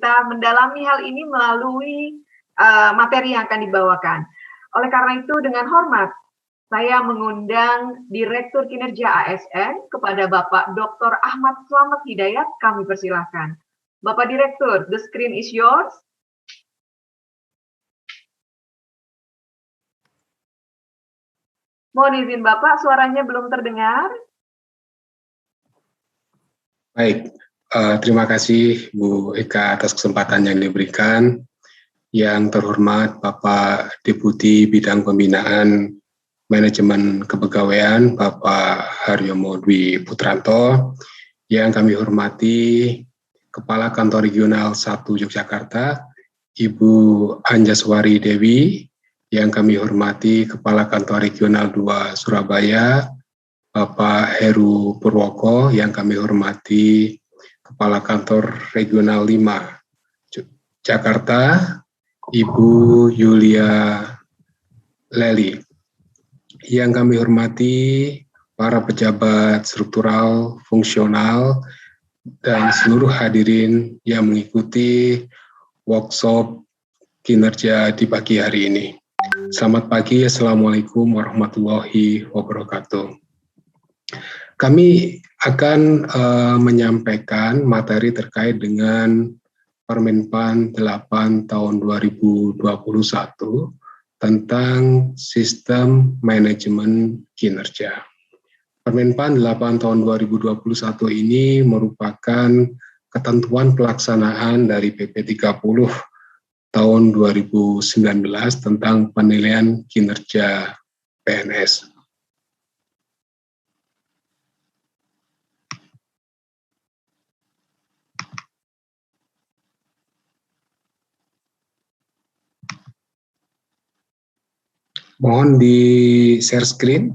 kita mendalami hal ini melalui materi yang akan dibawakan. Oleh karena itu, dengan hormat, saya mengundang Direktur Kinerja ASN kepada Bapak Dr. Ahmad Slamet Hidayat, kami persilahkan. Bapak Direktur, the screen is yours. Mohon izin Bapak, suaranya belum terdengar. Baik, terima kasih Bu Eka atas kesempatan yang diberikan. Yang terhormat Bapak Deputi Bidang Pembinaan Manajemen Kepegawaian Bapak Haryomo Dwi Putranto, yang kami hormati Kepala Kantor Regional 1 Yogyakarta, Ibu Anjaswari Dewi, yang kami hormati Kepala Kantor Regional 2 Surabaya, Bapak Heru Purwoko, yang kami hormati Kepala Kantor Regional 5 Jakarta, Ibu Yulia Leli, yang kami hormati para pejabat struktural, fungsional, dan seluruh hadirin yang mengikuti workshop kinerja di pagi hari ini. Selamat pagi, Assalamualaikum warahmatullahi wabarakatuh. Kami akan menyampaikan materi terkait dengan Permenpan 8 tahun 2021 tentang sistem manajemen kinerja. Permenpan 8 tahun 2021 ini merupakan ketentuan pelaksanaan dari PP 30 tahun 2019 tentang penilaian kinerja PNS. Mohon di share screen.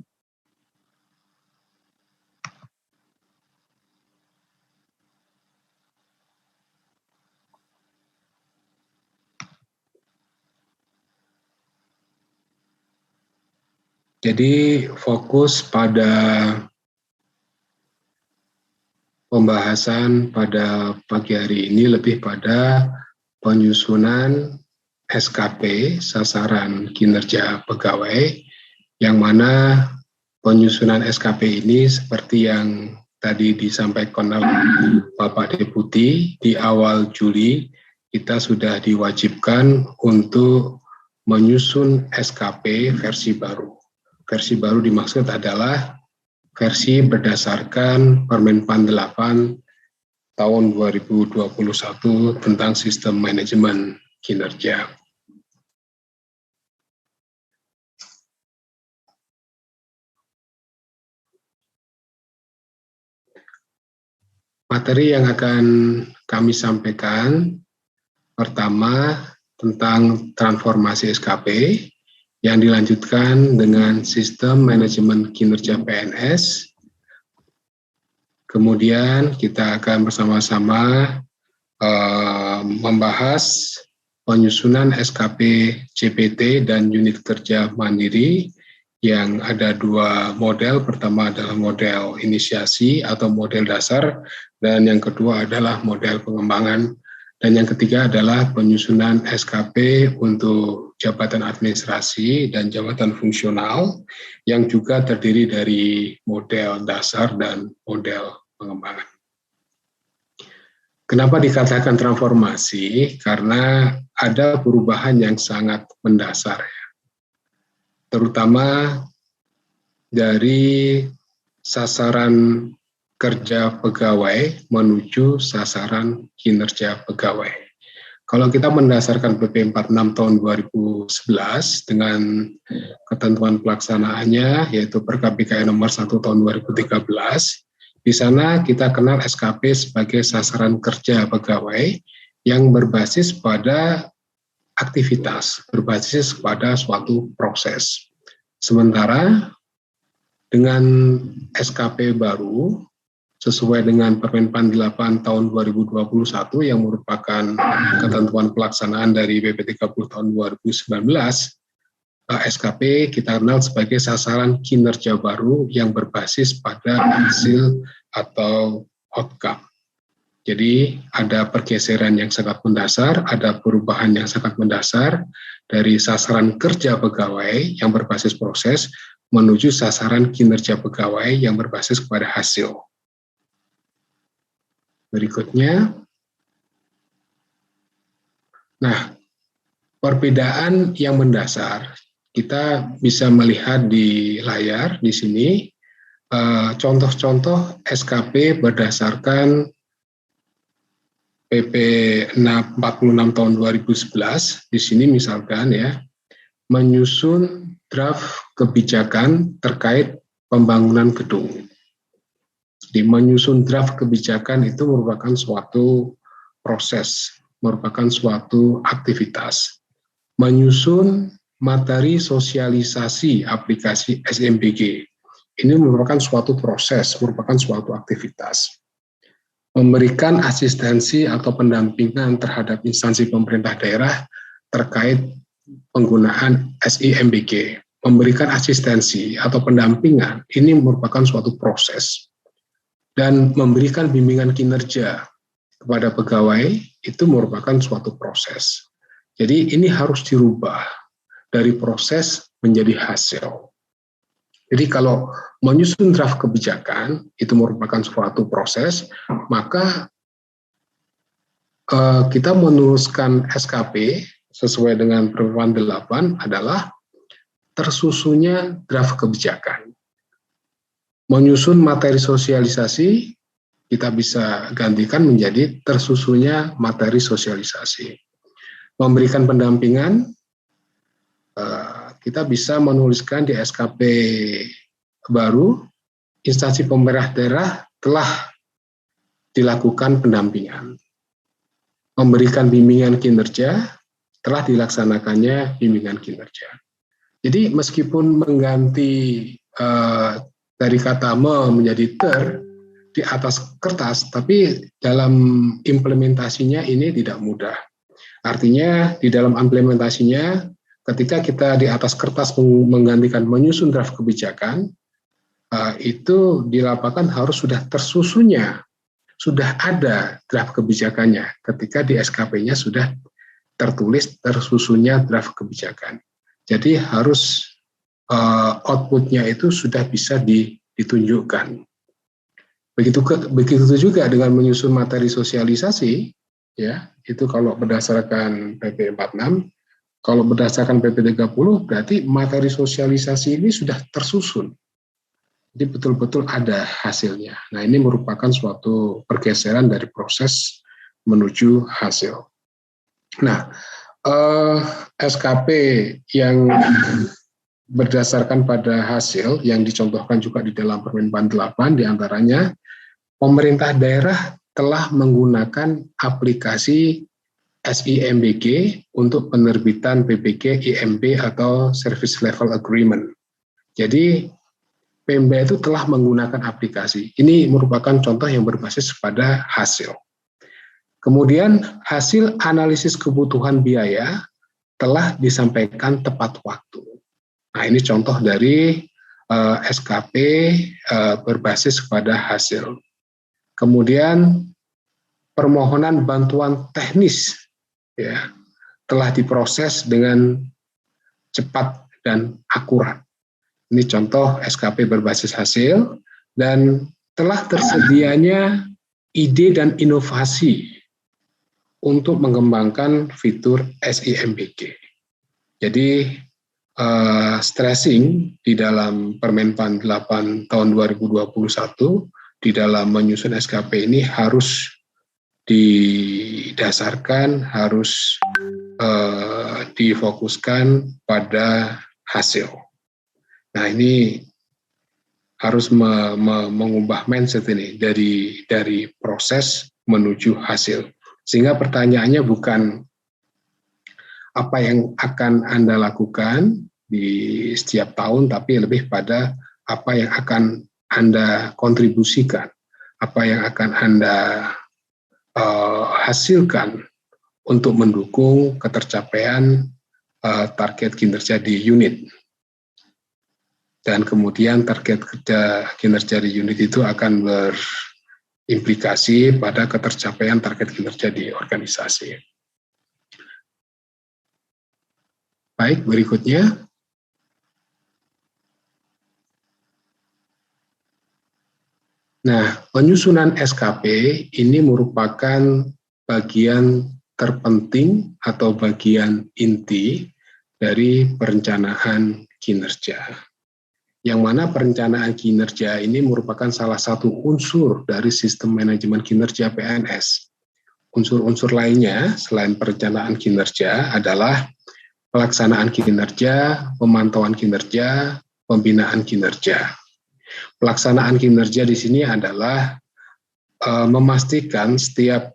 Jadi fokus pada pembahasan pada pagi hari ini lebih pada penyusunan SKP, sasaran kinerja pegawai, yang mana penyusunan SKP ini seperti yang tadi disampaikan oleh Bapak Deputi, di awal Juli kita sudah diwajibkan untuk menyusun SKP versi baru. Versi baru dimaksud adalah versi berdasarkan Permenpan 8 tahun 2021 tentang sistem manajemen kinerja. Materi yang akan kami sampaikan pertama tentang transformasi SKP yang dilanjutkan dengan sistem manajemen kinerja PNS. Kemudian kita akan bersama-sama membahas penyusunan SKP CPT dan unit kerja mandiri yang ada dua model. Pertama adalah model inisiasi atau model dasar, dan yang kedua adalah model pengembangan, dan yang ketiga adalah penyusunan SKP untuk jabatan administrasi dan jabatan fungsional yang juga terdiri dari model dasar dan model pengembangan. Kenapa dikatakan transformasi? Karena ada perubahan yang sangat mendasar, terutama dari sasaran kerja pegawai menuju sasaran kinerja pegawai. Kalau kita mendasarkan PP 46 tahun 2011 dengan ketentuan pelaksanaannya, yaitu Perkapika nomor 1 tahun 2013, di sana kita kenal SKP sebagai sasaran kerja pegawai yang berbasis pada aktivitas, berbasis pada suatu proses. Sementara dengan SKP baru, sesuai dengan Permenpan 8 tahun 2021 yang merupakan ketentuan pelaksanaan dari PP 30 tahun 2019, SKP kita kenal sebagai sasaran kinerja baru yang berbasis pada hasil atau outcome. Jadi ada pergeseran yang sangat mendasar, ada perubahan yang sangat mendasar dari sasaran kerja pegawai yang berbasis proses menuju sasaran kinerja pegawai yang berbasis kepada hasil. Berikutnya, nah, perbedaan yang mendasar kita bisa melihat di layar di sini contoh-contoh SKP berdasarkan PP 46 tahun 2011. Di sini misalkan ya, menyusun draft kebijakan terkait pembangunan gedung. Jadi menyusun draft kebijakan itu merupakan suatu proses, merupakan suatu aktivitas. Menyusun materi sosialisasi aplikasi SMBG. Ini merupakan suatu proses, merupakan suatu aktivitas. Memberikan asistensi atau pendampingan terhadap instansi pemerintah daerah terkait penggunaan SIMBG. Memberikan asistensi atau pendampingan, ini merupakan suatu proses. Dan memberikan bimbingan kinerja kepada pegawai, itu merupakan suatu proses. Jadi ini harus dirubah dari proses menjadi hasil. Jadi kalau menyusun draft kebijakan itu merupakan suatu proses, maka kita menuliskan SKP sesuai dengan Permen 8 adalah tersusunnya draft kebijakan. Menyusun materi sosialisasi kita bisa gantikan menjadi tersusunnya materi sosialisasi. Memberikan pendampingan kita bisa menuliskan di SKP baru, instansi pemerintah daerah telah dilakukan pendampingan. Memberikan bimbingan kinerja, telah dilaksanakannya bimbingan kinerja. Jadi meskipun mengganti dari kata menjadi di atas kertas, tapi dalam implementasinya ini tidak mudah. Artinya di dalam implementasinya, ketika kita di atas kertas menggantikan menyusun draft kebijakan, itu di lapangan harus sudah tersusunnya, sudah ada draft kebijakannya, ketika di SKP-nya sudah tertulis tersusunnya draft kebijakan. Jadi harus output-nya itu sudah bisa ditunjukkan. Begitu juga dengan menyusun materi sosialisasi, ya itu kalau berdasarkan PP 46. Kalau berdasarkan PP 30, berarti materi sosialisasi ini sudah tersusun. Jadi betul-betul ada hasilnya. Nah, ini merupakan suatu pergeseran dari proses menuju hasil. Nah, SKP yang berdasarkan pada hasil yang dicontohkan juga di dalam Permen 8 diantaranya, pemerintah daerah telah menggunakan aplikasi SIMBG untuk penerbitan PBG IMB atau Service Level Agreement. Jadi Pemda itu telah menggunakan aplikasi. Ini merupakan contoh yang berbasis pada hasil. Kemudian hasil analisis kebutuhan biaya telah disampaikan tepat waktu. Nah, ini contoh dari SKP berbasis pada hasil. Kemudian permohonan bantuan teknis ya telah diproses dengan cepat dan akurat. Ini contoh SKP berbasis hasil dan telah tersedianya ide dan inovasi untuk mengembangkan fitur SIMBG. Jadi stressing di dalam Permen 8 tahun 2021 di dalam menyusun SKP ini harus didasarkan, harus difokuskan pada hasil. Nah, ini harus mengubah mindset ini dari proses menuju hasil. Sehingga pertanyaannya bukan apa yang akan Anda lakukan di setiap tahun, tapi lebih pada apa yang akan Anda kontribusikan, apa yang akan Anda hasilkan untuk mendukung ketercapaian target kinerja di unit. Dan kemudian target kinerja di unit itu akan implikasi pada ketercapaian target kinerja di organisasi. Baik, berikutnya. Nah, penyusunan SKP ini merupakan bagian terpenting atau bagian inti dari perencanaan kinerja. Yang mana perencanaan kinerja ini merupakan salah satu unsur dari sistem manajemen kinerja PNS. Unsur-unsur lainnya selain perencanaan kinerja adalah pelaksanaan kinerja, pemantauan kinerja, pembinaan kinerja. Pelaksanaan kinerja di sini adalah memastikan setiap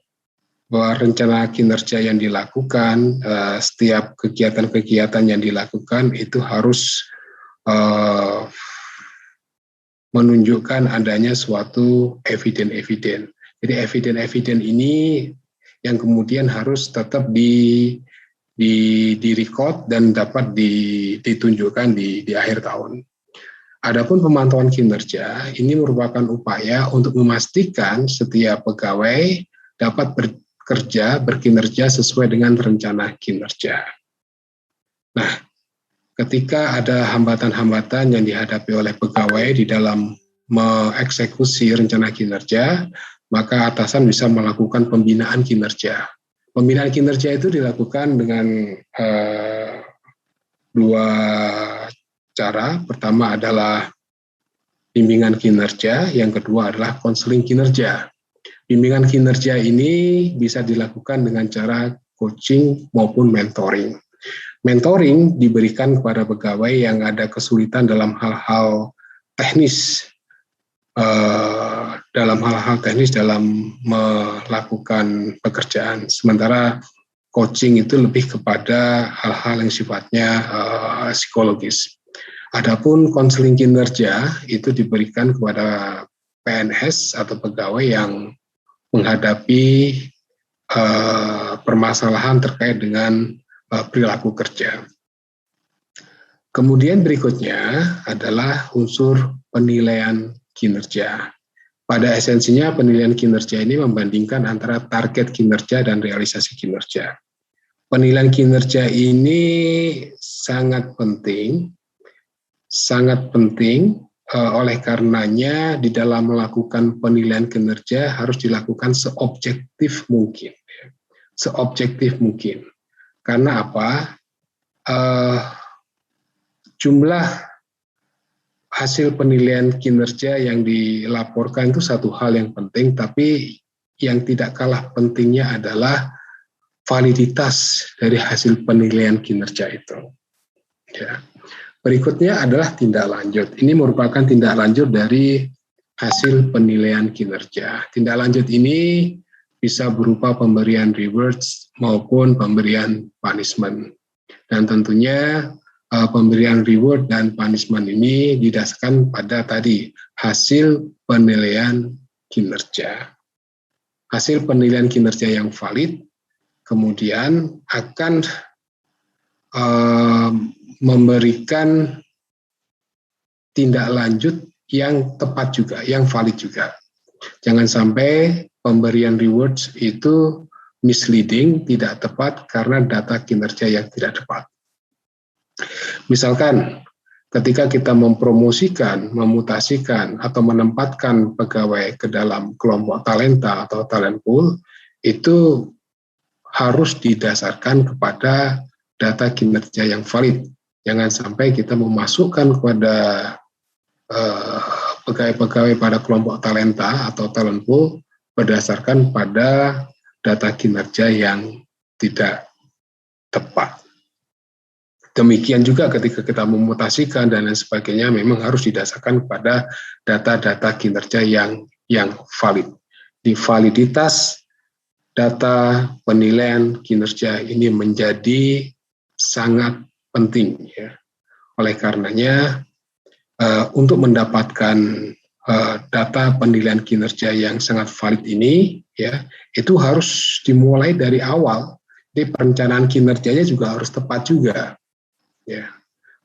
rencana kinerja yang dilakukan, setiap kegiatan-kegiatan yang dilakukan itu harus menunjukkan adanya suatu eviden-eviden. Jadi eviden-eviden ini yang kemudian harus tetap di-record dan dapat ditunjukkan di akhir tahun. Adapun pemantauan kinerja ini merupakan upaya untuk memastikan setiap pegawai dapat berkinerja sesuai dengan rencana kinerja. Nah, ketika ada hambatan-hambatan yang dihadapi oleh pegawai di dalam mengeksekusi rencana kinerja, maka atasan bisa melakukan pembinaan kinerja. Pembinaan kinerja itu dilakukan dengan dua cara. Pertama adalah bimbingan kinerja, yang kedua adalah konseling kinerja. Bimbingan kinerja ini bisa dilakukan dengan cara coaching maupun mentoring. Mentoring diberikan kepada pegawai yang ada kesulitan dalam hal-hal teknis, dalam melakukan pekerjaan. Sementara coaching itu lebih kepada hal-hal yang sifatnya psikologis. Adapun konseling kinerja itu diberikan kepada PNS atau pegawai yang menghadapi permasalahan terkait dengan perilaku kerja. Kemudian berikutnya adalah unsur penilaian kinerja. Pada esensinya penilaian kinerja ini membandingkan antara target kinerja dan realisasi kinerja. Penilaian kinerja ini sangat penting oleh karenanya di dalam melakukan penilaian kinerja harus dilakukan seobjektif mungkin. Seobjektif mungkin. Karena apa? Jumlah hasil penilaian kinerja yang dilaporkan itu satu hal yang penting, tapi yang tidak kalah pentingnya adalah validitas dari hasil penilaian kinerja itu. Ya. Berikutnya adalah tindak lanjut. Ini merupakan tindak lanjut dari hasil penilaian kinerja. Tindak lanjut ini bisa berupa pemberian rewards maupun pemberian punishment. Dan tentunya pemberian reward dan punishment ini didasarkan pada tadi hasil penilaian kinerja. Hasil penilaian kinerja yang valid kemudian akan memberikan tindak lanjut yang tepat juga, yang valid juga. Jangan sampai pemberian rewards itu misleading, tidak tepat karena data kinerja yang tidak tepat. Misalkan ketika kita mempromosikan, memutasikan, atau menempatkan pegawai ke dalam kelompok talenta atau talent pool, itu harus didasarkan kepada data kinerja yang valid. Jangan sampai kita memasukkan kepada pegawai-pegawai pada kelompok talenta atau talent pool berdasarkan pada data kinerja yang tidak tepat. Demikian juga ketika kita memutasikan dan lain sebagainya, memang harus didasarkan pada data-data kinerja yang valid. Di validitas data penilaian kinerja ini menjadi sangat penting, ya. Oleh karenanya untuk mendapatkan data penilaian kinerja yang sangat valid ini, ya, itu harus dimulai dari awal. Jadi perencanaan kinerjanya juga harus tepat juga, ya.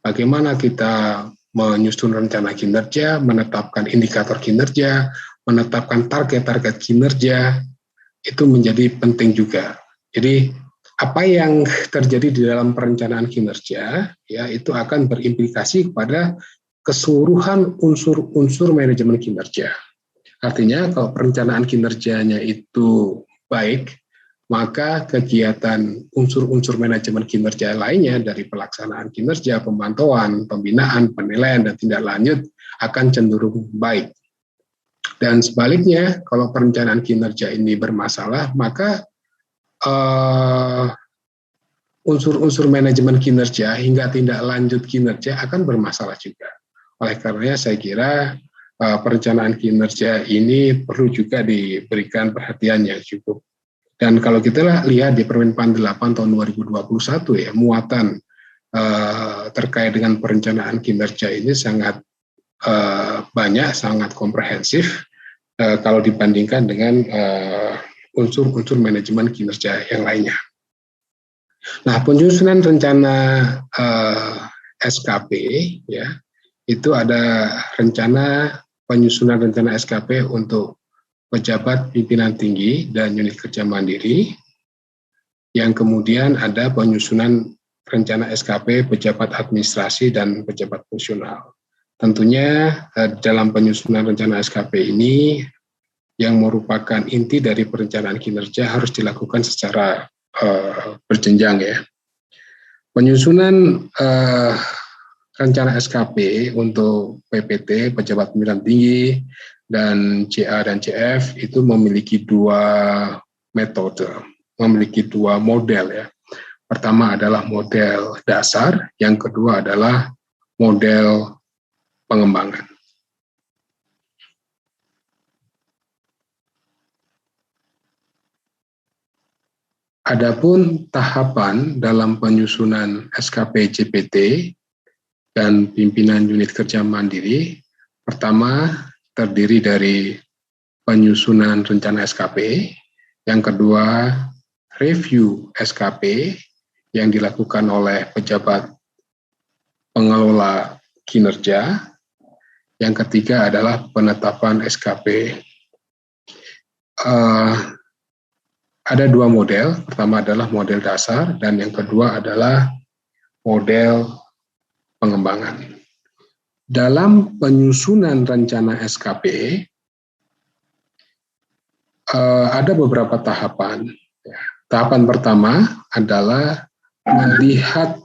Bagaimana kita menyusun rencana kinerja, menetapkan indikator kinerja, menetapkan target-target kinerja itu menjadi penting juga. Jadi apa yang terjadi di dalam perencanaan kinerja ya itu akan berimplikasi kepada keseluruhan unsur-unsur manajemen kinerja. Artinya kalau perencanaan kinerjanya itu baik, maka kegiatan unsur-unsur manajemen kinerja lainnya dari pelaksanaan kinerja, pemantauan, pembinaan, penilaian, dan tindak lanjut akan cenderung baik. Dan sebaliknya, kalau perencanaan kinerja ini bermasalah, maka unsur-unsur manajemen kinerja hingga tindak lanjut kinerja akan bermasalah juga. Oleh karenanya saya kira perencanaan kinerja ini perlu juga diberikan perhatian yang cukup. Dan kalau kita lihat di Permenpan 8 tahun 2021 ya, muatan terkait dengan perencanaan kinerja ini sangat banyak, sangat komprehensif kalau dibandingkan dengan unsur-unsur manajemen kinerja yang lainnya. Nah, penyusunan rencana SKP ya, itu ada rencana penyusunan rencana SKP untuk pejabat pimpinan tinggi dan unit kerja mandiri, yang kemudian ada penyusunan rencana SKP pejabat administrasi dan pejabat fungsional. Tentunya dalam penyusunan rencana SKP ini yang merupakan inti dari perencanaan kinerja harus dilakukan secara berjenjang ya. Penyusunan rencana SKP untuk PPT, pejabat pimpinan tinggi, dan CA dan CF itu memiliki dua metode, memiliki dua model ya. Pertama adalah model dasar, yang kedua adalah model pengembangan. Adapun tahapan dalam penyusunan SKP JPT dan pimpinan unit kerja mandiri, pertama terdiri dari penyusunan rencana SKP, yang kedua review SKP yang dilakukan oleh pejabat pengelola kinerja, yang ketiga adalah penetapan SKP. Ada dua model, pertama adalah model dasar dan yang kedua adalah model pengembangan. Dalam penyusunan rencana SKP, ada beberapa tahapan. Tahapan pertama adalah melihat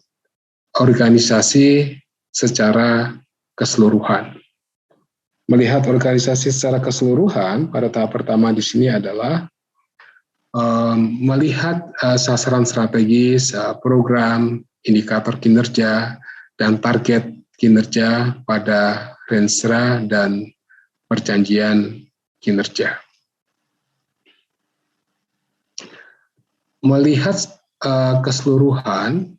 organisasi secara keseluruhan. Melihat organisasi secara keseluruhan pada tahap pertama di sini adalah melihat sasaran strategis, program, indikator kinerja, dan target kinerja pada Renstra dan perjanjian kinerja. Melihat keseluruhan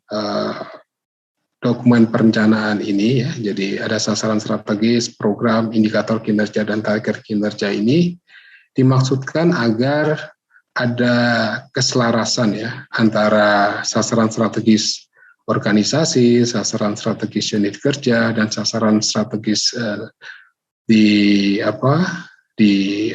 dokumen perencanaan ini, ya, jadi ada sasaran strategis, program, indikator kinerja, dan target kinerja ini dimaksudkan agar ada keselarasan ya antara sasaran strategis organisasi, sasaran strategis unit kerja, dan sasaran strategis di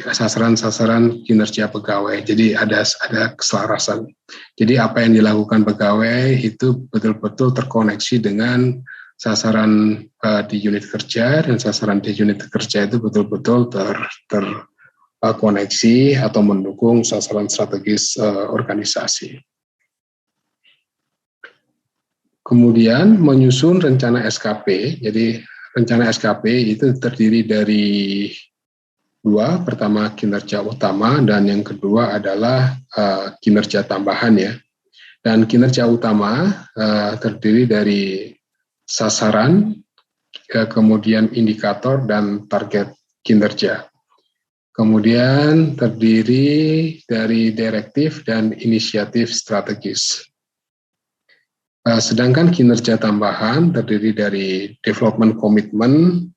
sasaran kinerja pegawai. Jadi ada keselarasan. Jadi apa yang dilakukan pegawai itu betul-betul terkoneksi dengan sasaran di unit kerja, dan sasaran di unit kerja itu betul-betul terkoneksi atau mendukung sasaran strategis organisasi. Kemudian menyusun rencana SKP. Jadi rencana SKP itu terdiri dari dua, pertama kinerja utama dan yang kedua adalah kinerja tambahan ya. Dan kinerja utama terdiri dari sasaran, kemudian indikator dan target kinerja. Kemudian terdiri dari direktif dan inisiatif strategis. Sedangkan kinerja tambahan terdiri dari development commitment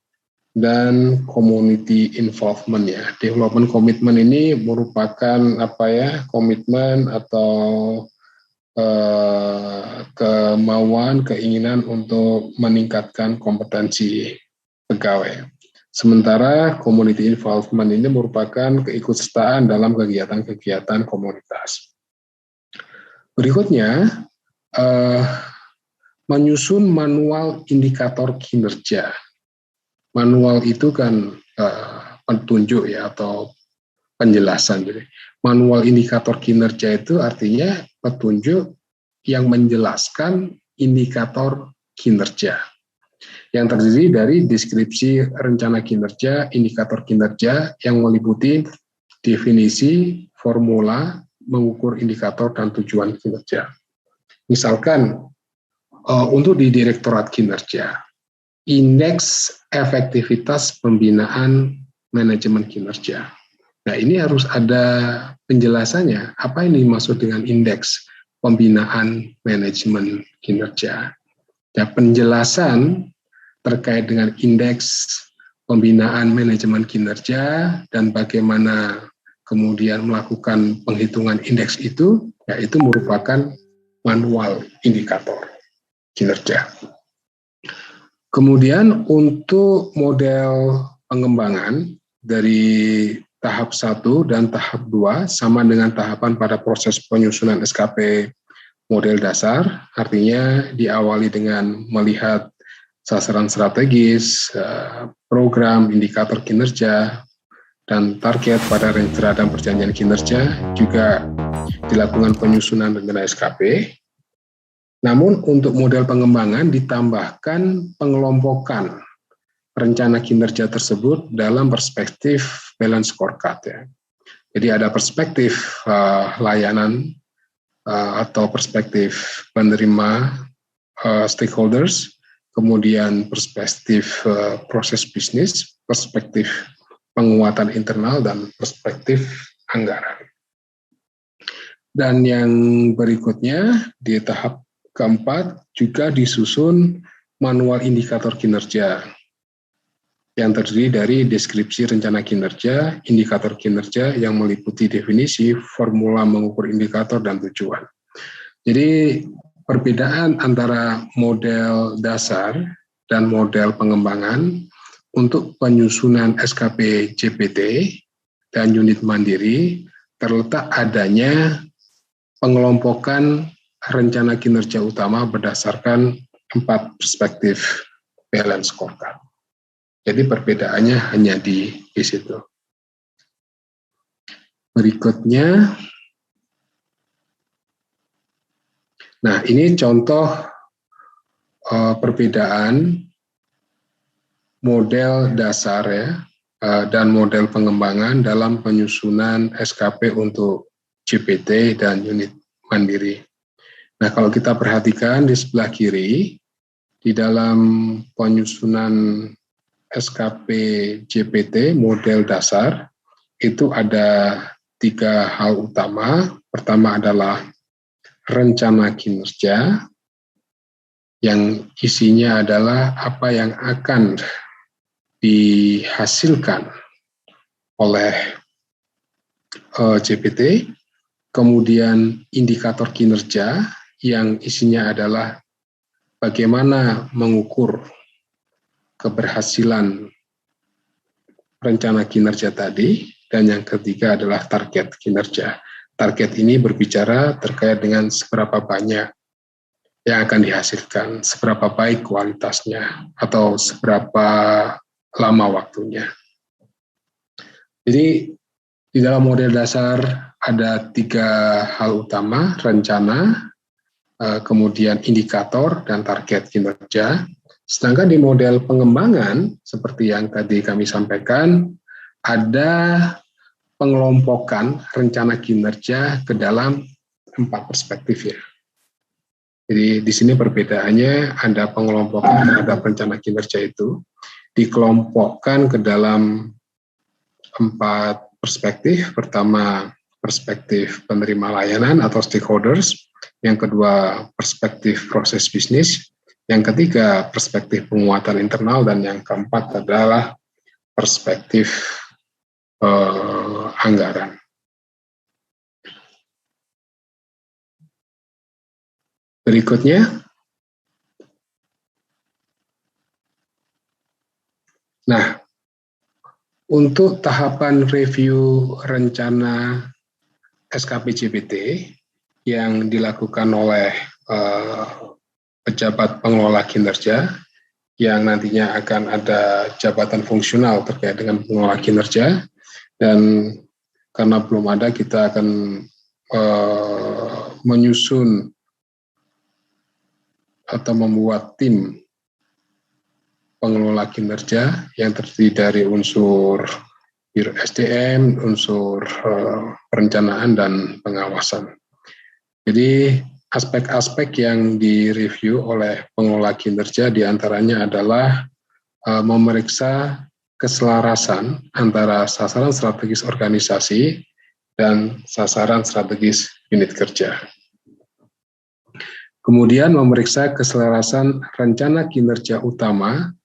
dan community involvement ya. Development commitment ini merupakan komitmen atau kemauan, keinginan untuk meningkatkan kompetensi pegawai. Sementara community involvement ini merupakan keikutsertaan dalam kegiatan-kegiatan komunitas. Berikutnya, menyusun manual indikator kinerja. Manual itu kan petunjuk ya atau penjelasan. Jadi, manual indikator kinerja itu artinya petunjuk yang menjelaskan indikator kinerja yang terdiri dari deskripsi rencana kinerja, indikator kinerja yang meliputi definisi, formula, mengukur indikator dan tujuan kinerja. Misalkan untuk di Direktorat Kinerja, indeks efektivitas pembinaan manajemen kinerja. Nah, ini harus ada penjelasannya. Apa ini dimaksud dengan indeks pembinaan manajemen kinerja? Ya, penjelasan terkait dengan indeks pembinaan manajemen kinerja dan bagaimana kemudian melakukan penghitungan indeks itu, yaitu merupakan manual indikator kinerja. Kemudian untuk model pengembangan dari tahap 1 dan tahap 2 sama dengan tahapan pada proses penyusunan SKP model dasar, artinya diawali dengan melihat sasaran strategis, program, indikator kinerja, dan target pada rencana dan perjanjian kinerja, juga dilakukan penyusunan rencana SKP. Namun untuk model pengembangan ditambahkan pengelompokan rencana kinerja tersebut dalam perspektif balance scorecard ya. Jadi ada perspektif layanan atau perspektif penerima stakeholders, kemudian perspektif proses bisnis, perspektif penguatan internal, dan perspektif anggaran. Dan yang berikutnya di tahap keempat juga disusun manual indikator kinerja yang terdiri dari deskripsi rencana kinerja, indikator kinerja yang meliputi definisi, formula mengukur indikator, dan tujuan. Jadi perbedaan antara model dasar dan model pengembangan untuk penyusunan SKP JPT dan unit mandiri terletak adanya pengelompokan rencana kinerja utama berdasarkan 4 perspektif balance scorecard. Jadi perbedaannya hanya di situ. Berikutnya, nah ini contoh perbedaan model dasar ya dan model pengembangan dalam penyusunan SKP untuk JPT dan unit mandiri. Nah, kalau kita perhatikan di sebelah kiri, di dalam penyusunan SKP JPT model dasar, itu ada 3 hal utama. Pertama adalah rencana kinerja, yang isinya adalah apa yang akan dihasilkan oleh JPT, kemudian indikator kinerja, yang isinya adalah bagaimana mengukur keberhasilan rencana kinerja tadi, dan yang ketiga adalah target kinerja. Target ini berbicara terkait dengan seberapa banyak yang akan dihasilkan, seberapa baik kualitasnya, atau seberapa lama waktunya. Jadi di dalam model dasar ada 3 hal utama, rencana, kemudian indikator, dan target kinerja. Sedangkan di model pengembangan, seperti yang tadi kami sampaikan, ada pengelompokan rencana kinerja ke dalam 4 perspektif ya. Jadi di sini perbedaannya ada pengelompokan terhadap rencana kinerja itu dikelompokkan ke dalam 4 perspektif. Pertama, perspektif penerima layanan atau stakeholders. Yang kedua, perspektif proses bisnis. Yang ketiga, perspektif penguatan internal. Dan yang keempat adalah perspektif anggaran. Berikutnya, nah, Untuk tahapan review rencana SKP JPT yang dilakukan oleh pejabat pengelola kinerja, yang nantinya akan ada jabatan fungsional terkait dengan pengelola kinerja, dan karena belum ada, kita akan menyusun atau membuat tim pengelola kinerja yang terdiri dari unsur Biro SDM, unsur perencanaan dan pengawasan. Jadi aspek-aspek yang direview oleh pengelola kinerja diantaranya adalah memeriksa keselarasan antara sasaran strategis organisasi dan sasaran strategis unit kerja. Kemudian memeriksa keselarasan rencana kinerja utama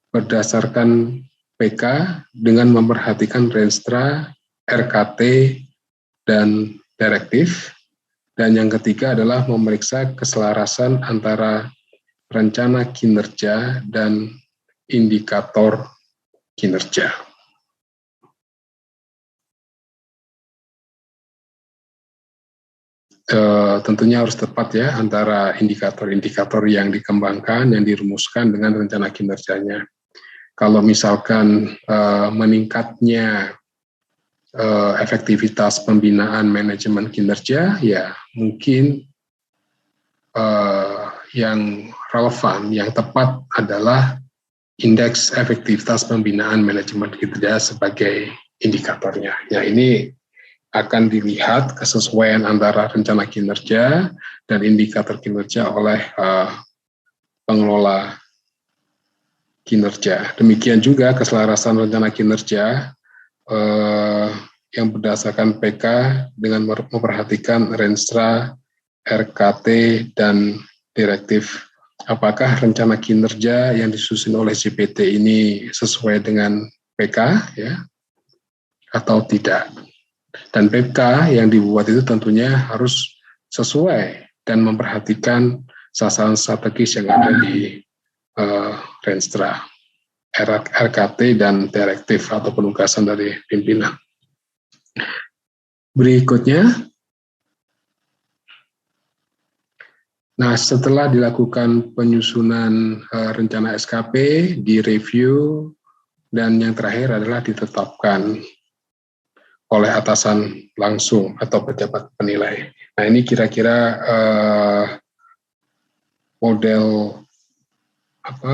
berdasarkan PK dengan memperhatikan Renstra, RKT, dan direktif. Dan yang ketiga adalah memeriksa keselarasan antara rencana kinerja dan indikator kinerja. Tentunya harus tepat ya antara indikator-indikator yang dikembangkan, yang dirumuskan dengan rencana kinerjanya. Kalau misalkan meningkatnya efektivitas pembinaan manajemen kinerja, ya mungkin yang relevan, yang tepat adalah indeks efektivitas pembinaan manajemen kinerja sebagai indikatornya. Ya, ini akan dilihat kesesuaian antara rencana kinerja dan indikator kinerja oleh pengelola kinerja. Demikian juga keselarasan rencana kinerja yang berdasarkan PK dengan memperhatikan Renstra, RKT, dan direktif. Apakah rencana kinerja yang disusun oleh JPT ini sesuai dengan PK ya, atau tidak? Dan PK yang dibuat itu tentunya harus sesuai dan memperhatikan sasaran strategis yang ada di Renstra, RKT, dan direktif atau penugasan dari pimpinan. Berikutnya, nah setelah dilakukan penyusunan rencana SKP, direview, dan yang terakhir adalah ditetapkan oleh atasan langsung atau pejabat penilai. Nah ini kira-kira model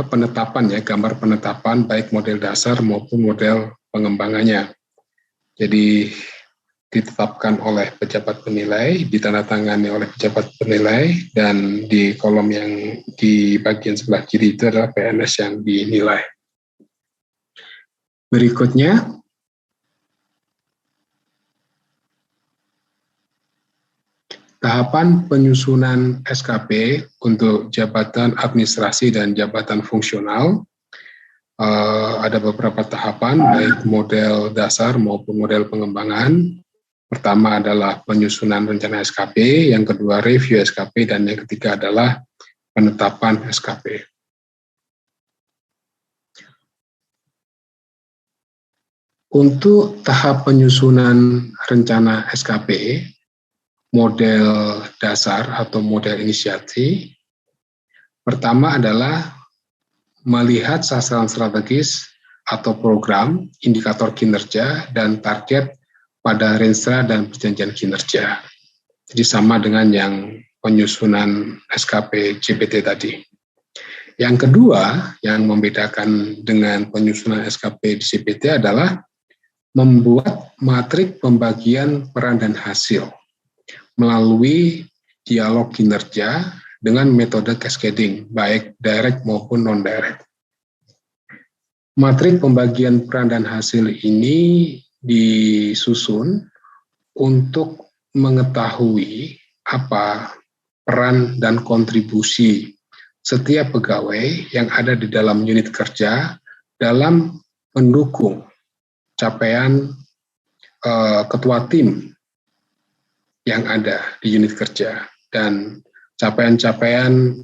penetapan ya, gambar penetapan baik model dasar maupun model pengembangannya. Jadi ditetapkan oleh pejabat penilai, ditandatangani oleh pejabat penilai, dan di kolom yang di bagian sebelah kiri itu adalah PNS yang dinilai. Berikutnya, tahapan penyusunan SKP untuk jabatan administrasi dan jabatan fungsional. Ada beberapa tahapan, baik model dasar maupun model pengembangan. Pertama adalah penyusunan rencana SKP, yang kedua review SKP, dan yang ketiga adalah penetapan SKP. Untuk tahap penyusunan rencana SKP, model dasar atau model inisiasi, pertama adalah melihat sasaran strategis atau program, indikator kinerja, dan target pada Renstra dan perjanjian kinerja. Jadi sama dengan yang penyusunan SKP JPT tadi. Yang kedua, yang membedakan dengan penyusunan SKP di JPT adalah membuat matrik pembagian peran dan hasil melalui dialog kinerja dengan metode cascading, baik direct maupun non-direct. Matrik pembagian peran dan hasil ini disusun untuk mengetahui apa peran dan kontribusi setiap pegawai yang ada di dalam unit kerja dalam mendukung capaian ketua tim yang ada di unit kerja, dan capaian-capaian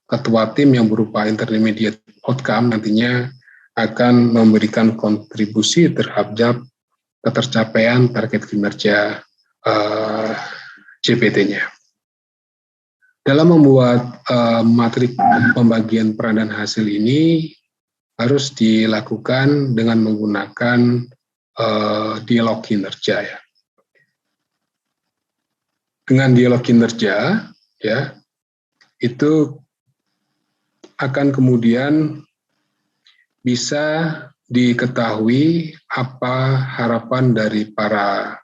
ketua tim yang berupa intermediate outcome nantinya akan memberikan kontribusi terhadap ketercapaian target kinerja JPT-nya. Dalam membuat matrik pembagian peran dan hasil ini harus dilakukan dengan menggunakan dialog kinerja ya. Dengan dialog kinerja ya, itu akan kemudian bisa diketahui apa harapan dari para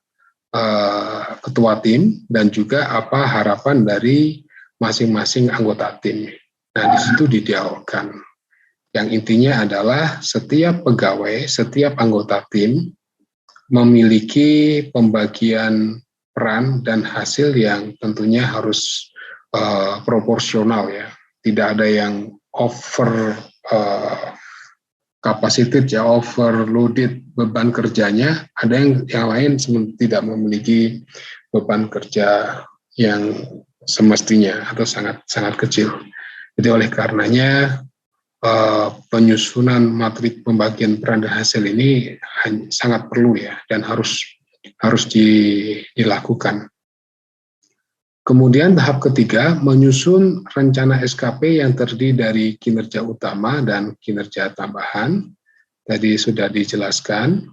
ketua tim dan juga apa harapan dari masing-masing anggota tim. Nah, di situ didialogkan. Yang intinya adalah setiap pegawai, setiap anggota tim memiliki pembagian peran dan hasil yang tentunya harus proporsional ya. Tidak ada yang over capacity ya, overloaded beban kerjanya. Ada yang lain tidak memiliki beban kerja yang semestinya atau sangat kecil. Jadi oleh karenanya penyusunan matrik pembagian peran dan hasil ini sangat perlu ya dan harus dilakukan. Kemudian tahap ketiga, menyusun rencana SKP yang terdiri dari kinerja utama dan kinerja tambahan. Tadi sudah dijelaskan.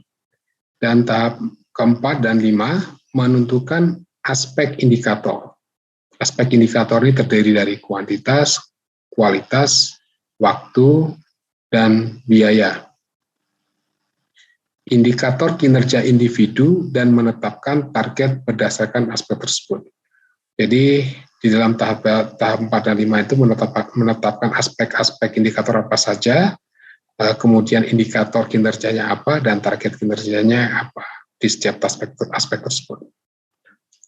Dan tahap keempat dan lima, menentukan aspek indikator. Aspek indikator ini terdiri dari kuantitas, kualitas, waktu, dan biaya. Indikator kinerja individu dan menetapkan target berdasarkan aspek tersebut. Jadi di dalam tahap 4 dan 5 itu menetapkan aspek-aspek indikator apa saja, kemudian indikator kinerjanya apa, dan target kinerjanya apa di setiap aspek tersebut.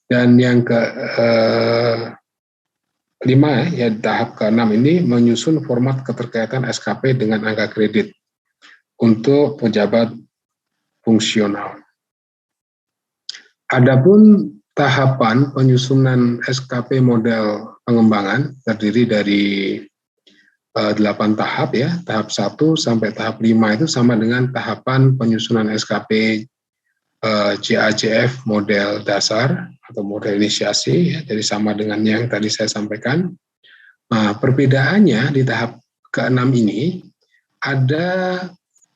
Dan yang kelima, ya tahap ke-6 ini menyusun format keterkaitan SKP dengan angka kredit untuk pejabat fungsional. Adapun tahapan penyusunan SKP model pengembangan terdiri dari 8 tahap ya, tahap 1 sampai tahap 5 itu sama dengan tahapan penyusunan SKP JAJF model dasar atau model inisiasi, ya, jadi sama dengan yang tadi saya sampaikan. Nah, perbedaannya di tahap ke-6 ini ada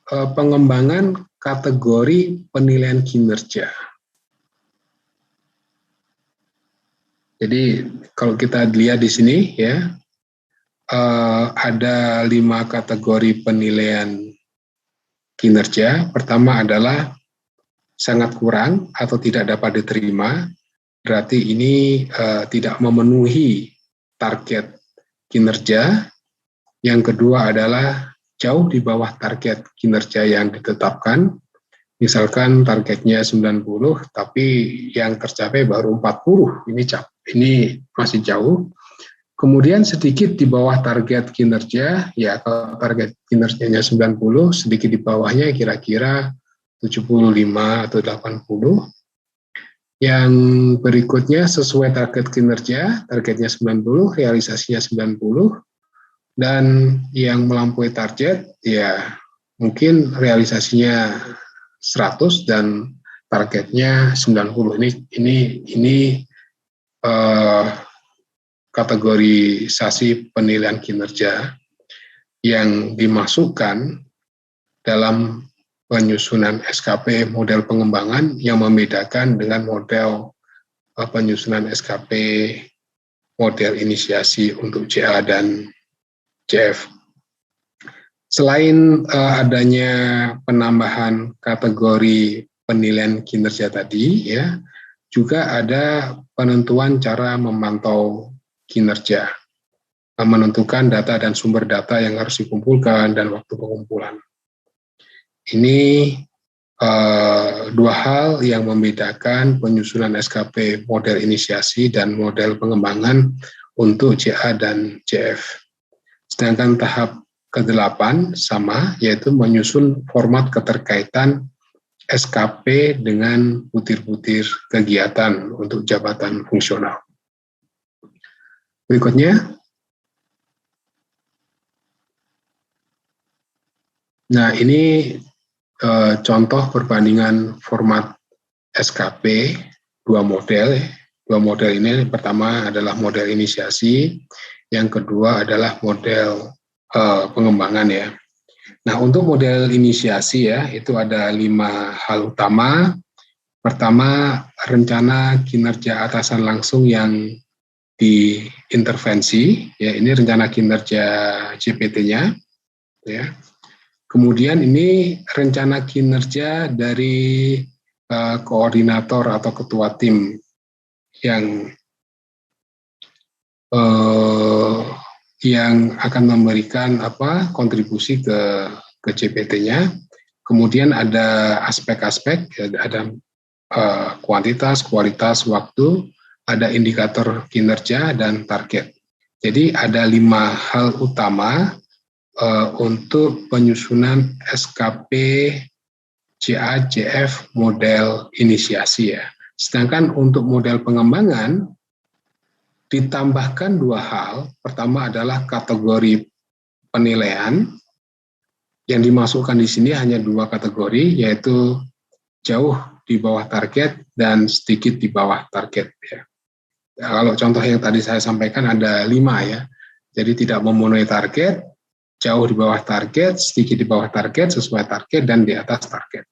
pengembangan kategori penilaian kinerja. Jadi kalau kita lihat di sini ya, ada 5 kategori penilaian kinerja. Pertama adalah sangat kurang atau tidak dapat diterima, berarti ini tidak memenuhi target kinerja. Yang kedua adalah jauh di bawah target kinerja yang ditetapkan. Misalkan targetnya 90, tapi yang tercapai baru 40, ini masih jauh. Kemudian sedikit di bawah target kinerja, ya kalau target kinerjanya 90, sedikit di bawahnya kira-kira 75 atau 80. Yang berikutnya sesuai target kinerja, targetnya 90, realisasinya 90, dan yang melampaui target, ya mungkin realisasinya 100 dan targetnya 90. Ini kategorisasi penilaian kinerja yang dimasukkan dalam penyusunan SKP model pengembangan yang membedakan dengan model penyusunan SKP model inisiasi untuk JA dan JF. Selain adanya penambahan kategori penilaian kinerja tadi, ya, juga ada penentuan cara memantau kinerja, menentukan data dan sumber data yang harus dikumpulkan dan waktu pengumpulan. Ini 2 hal yang membedakan penyusunan SKP model inisiasi dan model pengembangan untuk JA dan JF. Sedangkan tahap ke-8 sama, yaitu menyusun format keterkaitan SKP dengan butir-butir kegiatan untuk jabatan fungsional. Berikutnya. Nah, ini contoh perbandingan format SKP dua model. Dua model ini, pertama adalah model inisiasi, yang kedua adalah model pengembangan ya. Nah, untuk model inisiasi ya, itu ada 5 hal utama. Pertama, rencana kinerja atasan langsung yang diintervensi, ya ini rencana kinerja JPT-nya, ya. Kemudian ini rencana kinerja dari koordinator atau ketua tim yang akan memberikan kontribusi ke JPT-nya. Kemudian ada aspek-aspek, ada kuantitas, kualitas, waktu, ada indikator kinerja dan target. Jadi ada 5 hal utama untuk penyusunan SKP JA/JF model inisiasi ya. Sedangkan untuk model pengembangan ditambahkan 2 hal. Pertama adalah kategori penilaian. Yang dimasukkan di sini hanya 2 kategori, yaitu jauh di bawah target dan sedikit di bawah target ya. Kalau contoh yang tadi saya sampaikan ada 5 ya. Jadi tidak memenuhi target, jauh di bawah target, sedikit di bawah target, sesuai target, dan di atas target.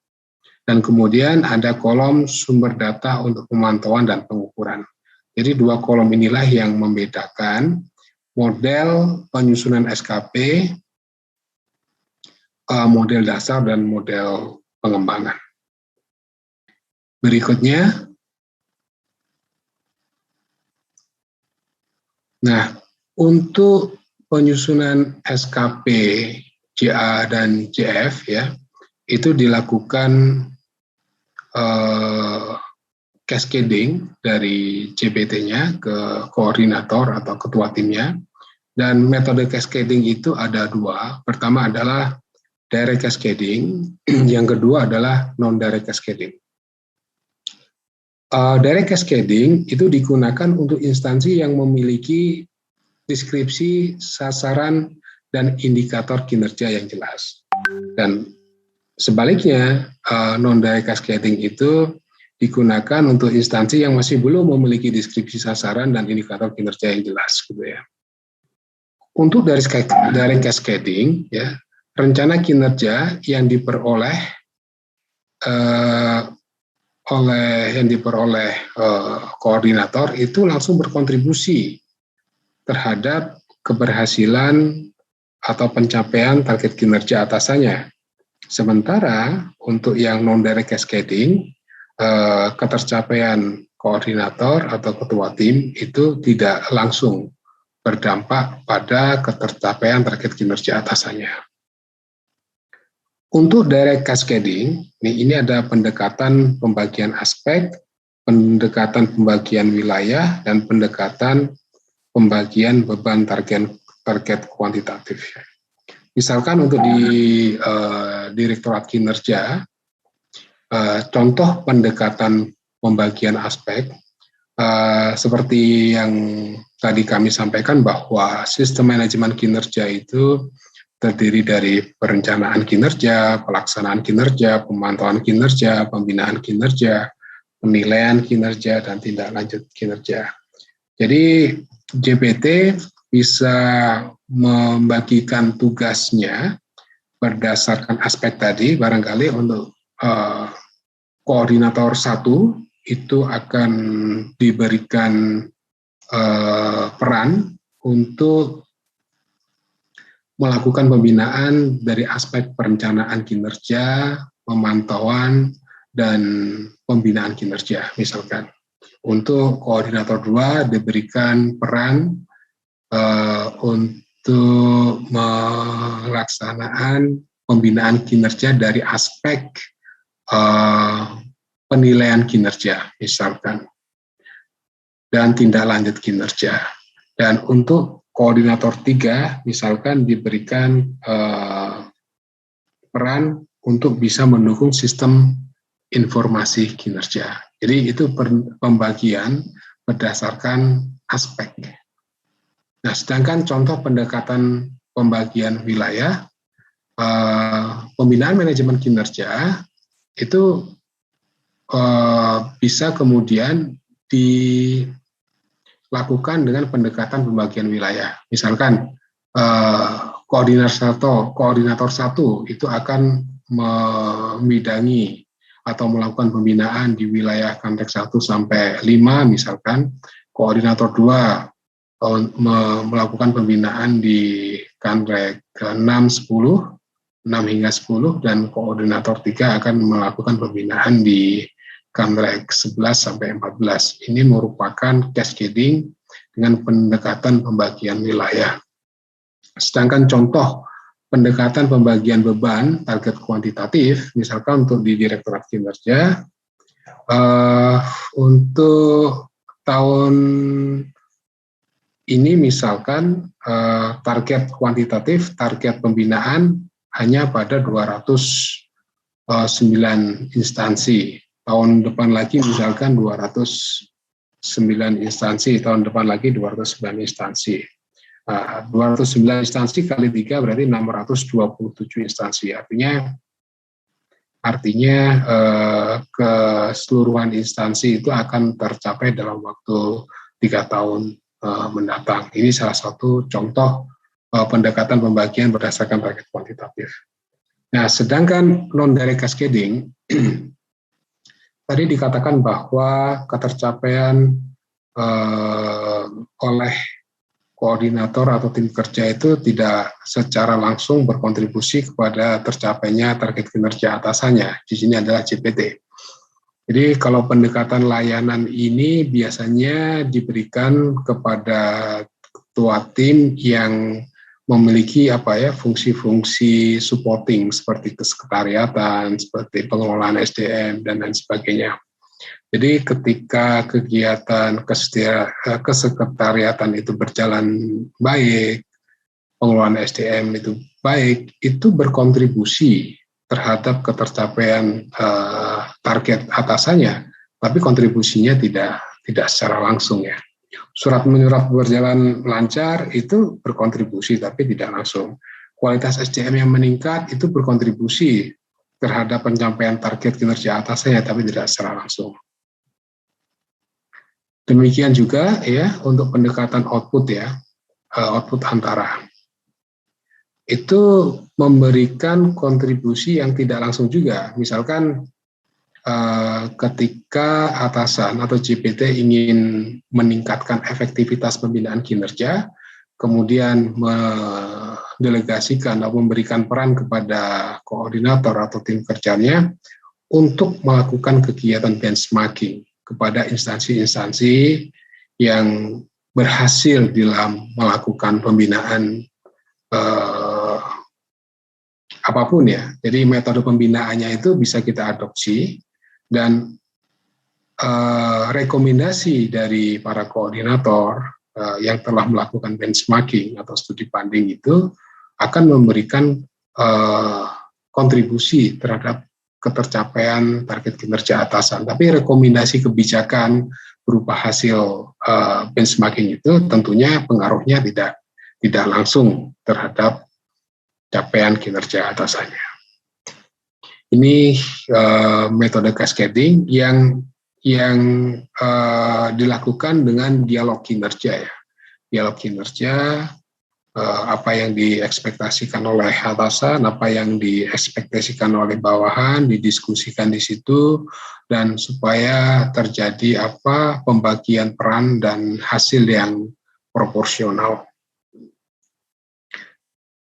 Dan kemudian ada kolom sumber data untuk pemantauan dan pengukuran. Jadi 2 kolom inilah yang membedakan model penyusunan SKP, model dasar, dan model pengembangan. Berikutnya, nah untuk penyusunan SKP JA dan JF ya, itu dilakukan cascading dari JPT-nya ke koordinator atau ketua timnya. Dan metode cascading itu ada 2. Pertama adalah direct cascading, yang kedua adalah non-direct cascading. Direct cascading itu digunakan untuk instansi yang memiliki deskripsi, sasaran, dan indikator kinerja yang jelas. Dan sebaliknya, non-direct cascading itu digunakan untuk instansi yang masih belum memiliki deskripsi sasaran dan indikator kinerja yang jelas, gitu ya. Untuk direct cascading, ya, rencana kinerja yang diperoleh koordinator itu langsung berkontribusi terhadap keberhasilan atau pencapaian target kinerja atasannya. Sementara untuk yang non-direct cascading, ketercapaian koordinator atau ketua tim itu tidak langsung berdampak pada ketercapaian target kinerja atasannya. Untuk direct cascading, ini ada pendekatan pembagian aspek, pendekatan pembagian wilayah, dan pendekatan pembagian beban target kuantitatif. Misalkan untuk di Direktorat Kinerja, contoh pendekatan pembagian aspek, seperti yang tadi kami sampaikan bahwa sistem manajemen kinerja itu terdiri dari perencanaan kinerja, pelaksanaan kinerja, pemantauan kinerja, pembinaan kinerja, penilaian kinerja, dan tindak lanjut kinerja. Jadi JPT bisa membagikan tugasnya berdasarkan aspek tadi. Barangkali untuk koordinator 1 itu akan diberikan peran untuk melakukan pembinaan dari aspek perencanaan kinerja, pemantauan, dan pembinaan kinerja misalkan. Untuk koordinator 2 diberikan peran untuk melaksanaan pembinaan kinerja dari aspek penilaian kinerja misalkan, dan tindak lanjut kinerja. Dan untuk koordinator 3 misalkan diberikan peran untuk bisa mendukung sistem informasi kinerja. Jadi itu pembagian berdasarkan aspek. Nah, sedangkan contoh pendekatan pembagian wilayah pembinaan manajemen kinerja itu bisa kemudian dilakukan dengan pendekatan pembagian wilayah. Misalkan koordinator satu itu akan membidangi atau melakukan pembinaan di wilayah Kanrek 1 sampai 5 misalkan, koordinator 2 melakukan pembinaan di Kanrek 6, 10, 6 hingga 10, dan koordinator 3 akan melakukan pembinaan di Kanrek 11 sampai 14. Ini merupakan cascading dengan pendekatan pembagian wilayah. Sedangkan contoh pendekatan pembagian beban target kuantitatif, misalkan untuk di Direktorat Kinerja, untuk tahun ini misalkan target kuantitatif, target pembinaan hanya pada 209 instansi. Tahun depan lagi misalkan 209 instansi, tahun depan lagi 209 instansi. 209 instansi kali 3 berarti 627 instansi. Artinya keseluruhan instansi itu akan tercapai dalam waktu 3 tahun mendatang. Ini salah satu contoh pendekatan pembagian berdasarkan target kuantitatif. Nah, sedangkan non-direct cascading, tadi dikatakan bahwa ketercapaian oleh koordinator atau tim kerja itu tidak secara langsung berkontribusi kepada tercapainya target kinerja atasannya. Di sini adalah JPT. Jadi kalau pendekatan layanan ini biasanya diberikan kepada ketua tim yang memiliki fungsi-fungsi supporting seperti kesekretariatan, seperti pengelolaan SDM dan lain sebagainya. Jadi ketika kegiatan kesekretariatan itu berjalan baik, pengelolaan SDM itu baik, itu berkontribusi terhadap ketercapaian target atasannya, tapi kontribusinya tidak secara langsung ya. Surat menyurat berjalan lancar itu berkontribusi tapi tidak langsung. Kualitas SDM yang meningkat itu berkontribusi terhadap pencapaian target kinerja atasannya tapi tidak secara langsung. Demikian juga ya untuk pendekatan output ya, output antara. Itu memberikan kontribusi yang tidak langsung juga. Misalkan ketika atasan atau JPT ingin meningkatkan efektivitas pembinaan kinerja, kemudian mendelegasikan atau memberikan peran kepada koordinator atau tim kerjanya untuk melakukan kegiatan benchmarking kepada instansi-instansi yang berhasil dalam melakukan pembinaan apapun ya. Jadi metode pembinaannya itu bisa kita adopsi dan rekomendasi dari para koordinator yang telah melakukan benchmarking atau studi banding itu akan memberikan kontribusi terhadap ketercapaian target kinerja atasan. Tapi rekomendasi kebijakan berupa hasil benchmarking itu tentunya pengaruhnya tidak langsung terhadap capaian kinerja atasannya. Ini metode cascading yang dilakukan dengan dialog kinerja ya. Dialog kinerja, apa yang diekspektasikan oleh atasan, apa yang diekspektasikan oleh bawahan, didiskusikan di situ, dan supaya terjadi pembagian peran dan hasil yang proporsional.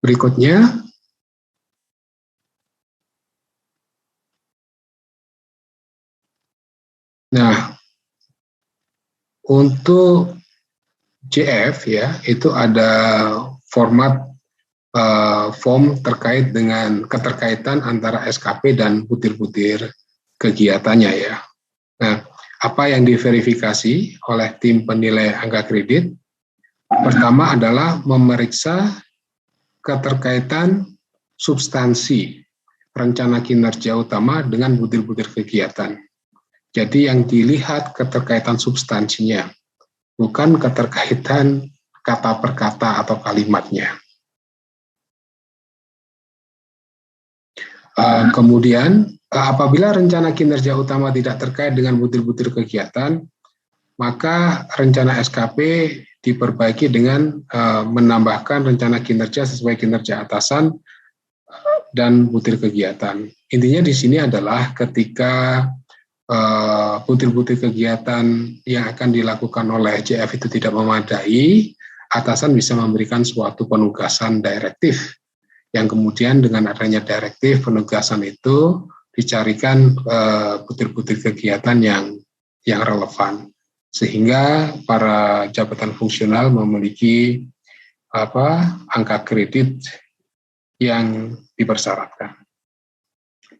Berikutnya, nah untuk JF ya itu ada format form terkait dengan keterkaitan antara SKP dan butir-butir kegiatannya ya. Nah, apa yang diverifikasi oleh tim penilai angka kredit? Pertama adalah memeriksa keterkaitan substansi rencana kinerja utama dengan butir-butir kegiatan. Jadi yang dilihat keterkaitan substansinya, bukan keterkaitan kata per kata atau kalimatnya. Kemudian apabila rencana kinerja utama tidak terkait dengan butir-butir kegiatan, maka rencana SKP diperbaiki dengan menambahkan rencana kinerja sesuai kinerja atasan dan butir kegiatan. Intinya di sini adalah ketika butir-butir kegiatan yang akan dilakukan oleh JF itu tidak memadai, atasan bisa memberikan suatu penugasan direktif yang kemudian dengan adanya direktif penugasan itu dicarikan butir-butir kegiatan yang relevan sehingga para jabatan fungsional memiliki angka kredit yang dipersyaratkan.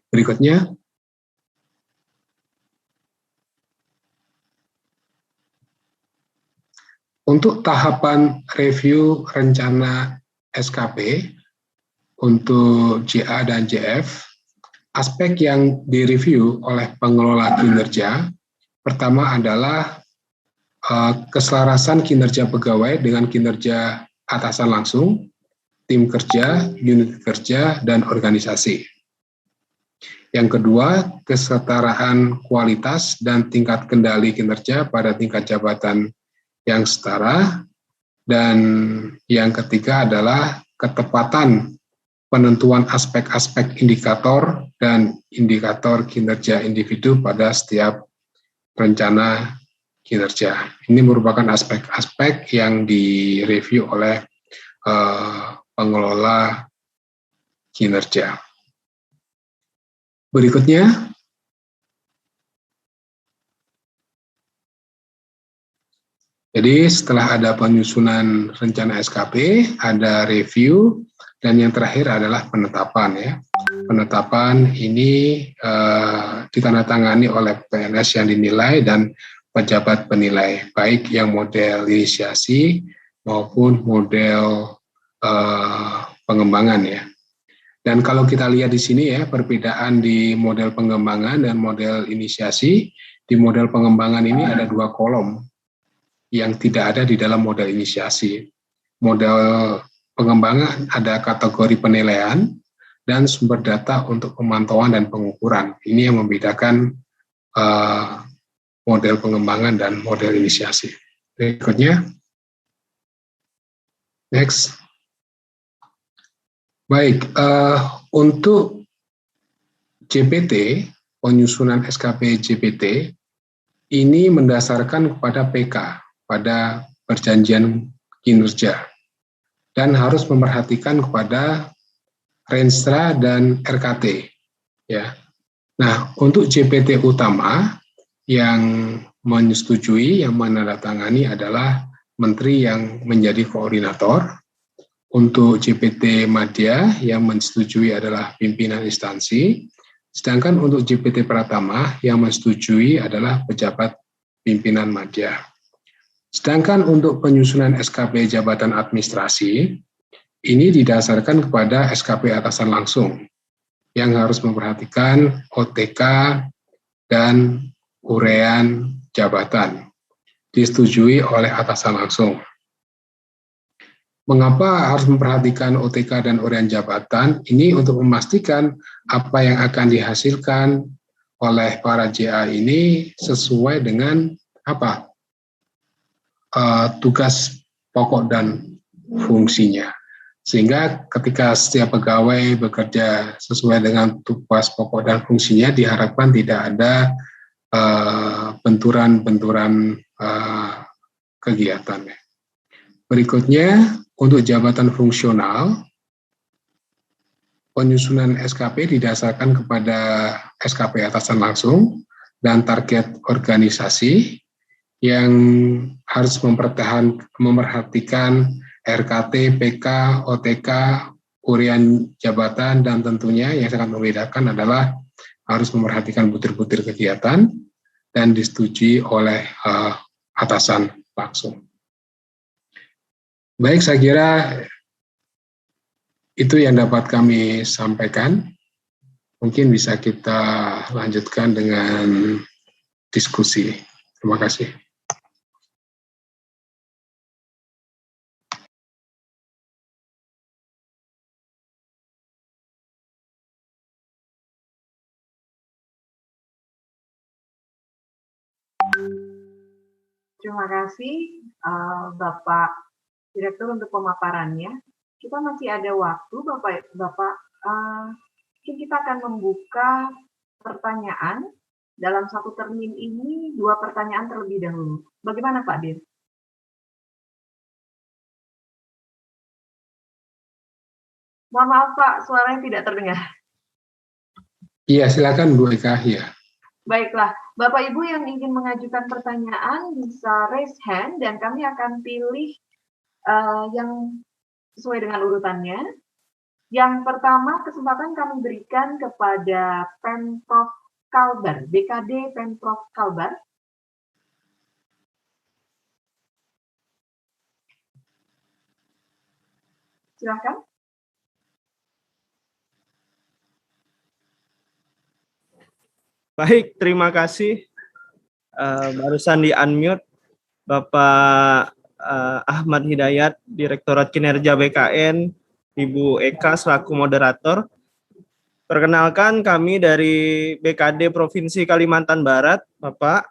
Berikutnya, untuk tahapan review rencana SKP untuk JA dan JF, aspek yang direview oleh pengelola kinerja pertama adalah keselarasan kinerja pegawai dengan kinerja atasan langsung, tim kerja, unit kerja, dan organisasi. Yang kedua, kesetaraan kualitas dan tingkat kendali kinerja pada tingkat jabatan yang setara. Dan yang ketiga adalah ketepatan penentuan aspek-aspek indikator dan indikator kinerja individu pada setiap rencana kinerja. Ini merupakan aspek-aspek yang direview oleh pengelola kinerja. Berikutnya, jadi setelah ada penyusunan rencana SKP, ada review, dan yang terakhir adalah penetapan ya. Penetapan ini ditandatangani oleh PNS yang dinilai dan pejabat penilai, baik yang model inisiasi maupun model pengembangan ya. Dan kalau kita lihat di sini ya, perbedaan di model pengembangan dan model inisiasi, di model pengembangan ini ada 2 kolom yang tidak ada di dalam model inisiasi. Model pengembangan ada kategori penilaian dan sumber data untuk pemantauan dan pengukuran. Ini yang membedakan model pengembangan dan model inisiasi. Berikutnya. Next. Baik, untuk JPT, penyusunan SKP JPT, ini mendasarkan kepada PK, pada perjanjian kinerja, dan harus memperhatikan kepada Renstra dan RKT. Ya. Nah, untuk JPT utama yang menyetujui, yang menandatangani adalah Menteri yang menjadi koordinator. Untuk JPT Madya yang menyetujui adalah pimpinan instansi, sedangkan untuk JPT Pratama yang menyetujui adalah pejabat pimpinan Madya. Sedangkan untuk penyusunan SKP jabatan administrasi, ini didasarkan kepada SKP atasan langsung yang harus memperhatikan OTK dan urean jabatan, disetujui oleh atasan langsung. Mengapa harus memperhatikan OTK dan urean jabatan? Ini untuk memastikan apa yang akan dihasilkan oleh para JA ini sesuai dengan apa tugas pokok dan fungsinya. Sehingga ketika setiap pegawai bekerja sesuai dengan tugas pokok dan fungsinya, diharapkan tidak ada benturan-benturan kegiatan. Berikutnya, untuk jabatan fungsional, penyusunan SKP didasarkan kepada SKP atasan langsung dan target organisasi yang harus memperhatikan RKT, PK, OTK, urean jabatan, dan tentunya yang sangat membedakan adalah harus memperhatikan butir-butir kegiatan dan disetujui oleh atasan langsung. Baik, saya kira itu yang dapat kami sampaikan. Mungkin bisa kita lanjutkan dengan diskusi. Terima kasih. Terima kasih Bapak Direktur untuk pemaparannya. Kita masih ada waktu, Bapak. Mungkin kita akan membuka pertanyaan. Dalam satu termin ini 2 pertanyaan terlebih dahulu. Bagaimana Pak Dir? Mohon maaf Pak, suaranya tidak terdengar. Iya, silakan Bu Eka ya. Baiklah, Bapak Ibu yang ingin mengajukan pertanyaan bisa raise hand dan kami akan pilih yang sesuai dengan urutannya. Yang pertama, kesempatan kami berikan kepada Pemprov Kalbar, BKD Pemprov Kalbar. Silakan. Baik, terima kasih. Barusan di-unmute Bapak Ahmad Hidayat, Direktorat Kinerja BKN, Ibu Eka selaku moderator. Perkenalkan kami dari BKD Provinsi Kalimantan Barat, Bapak.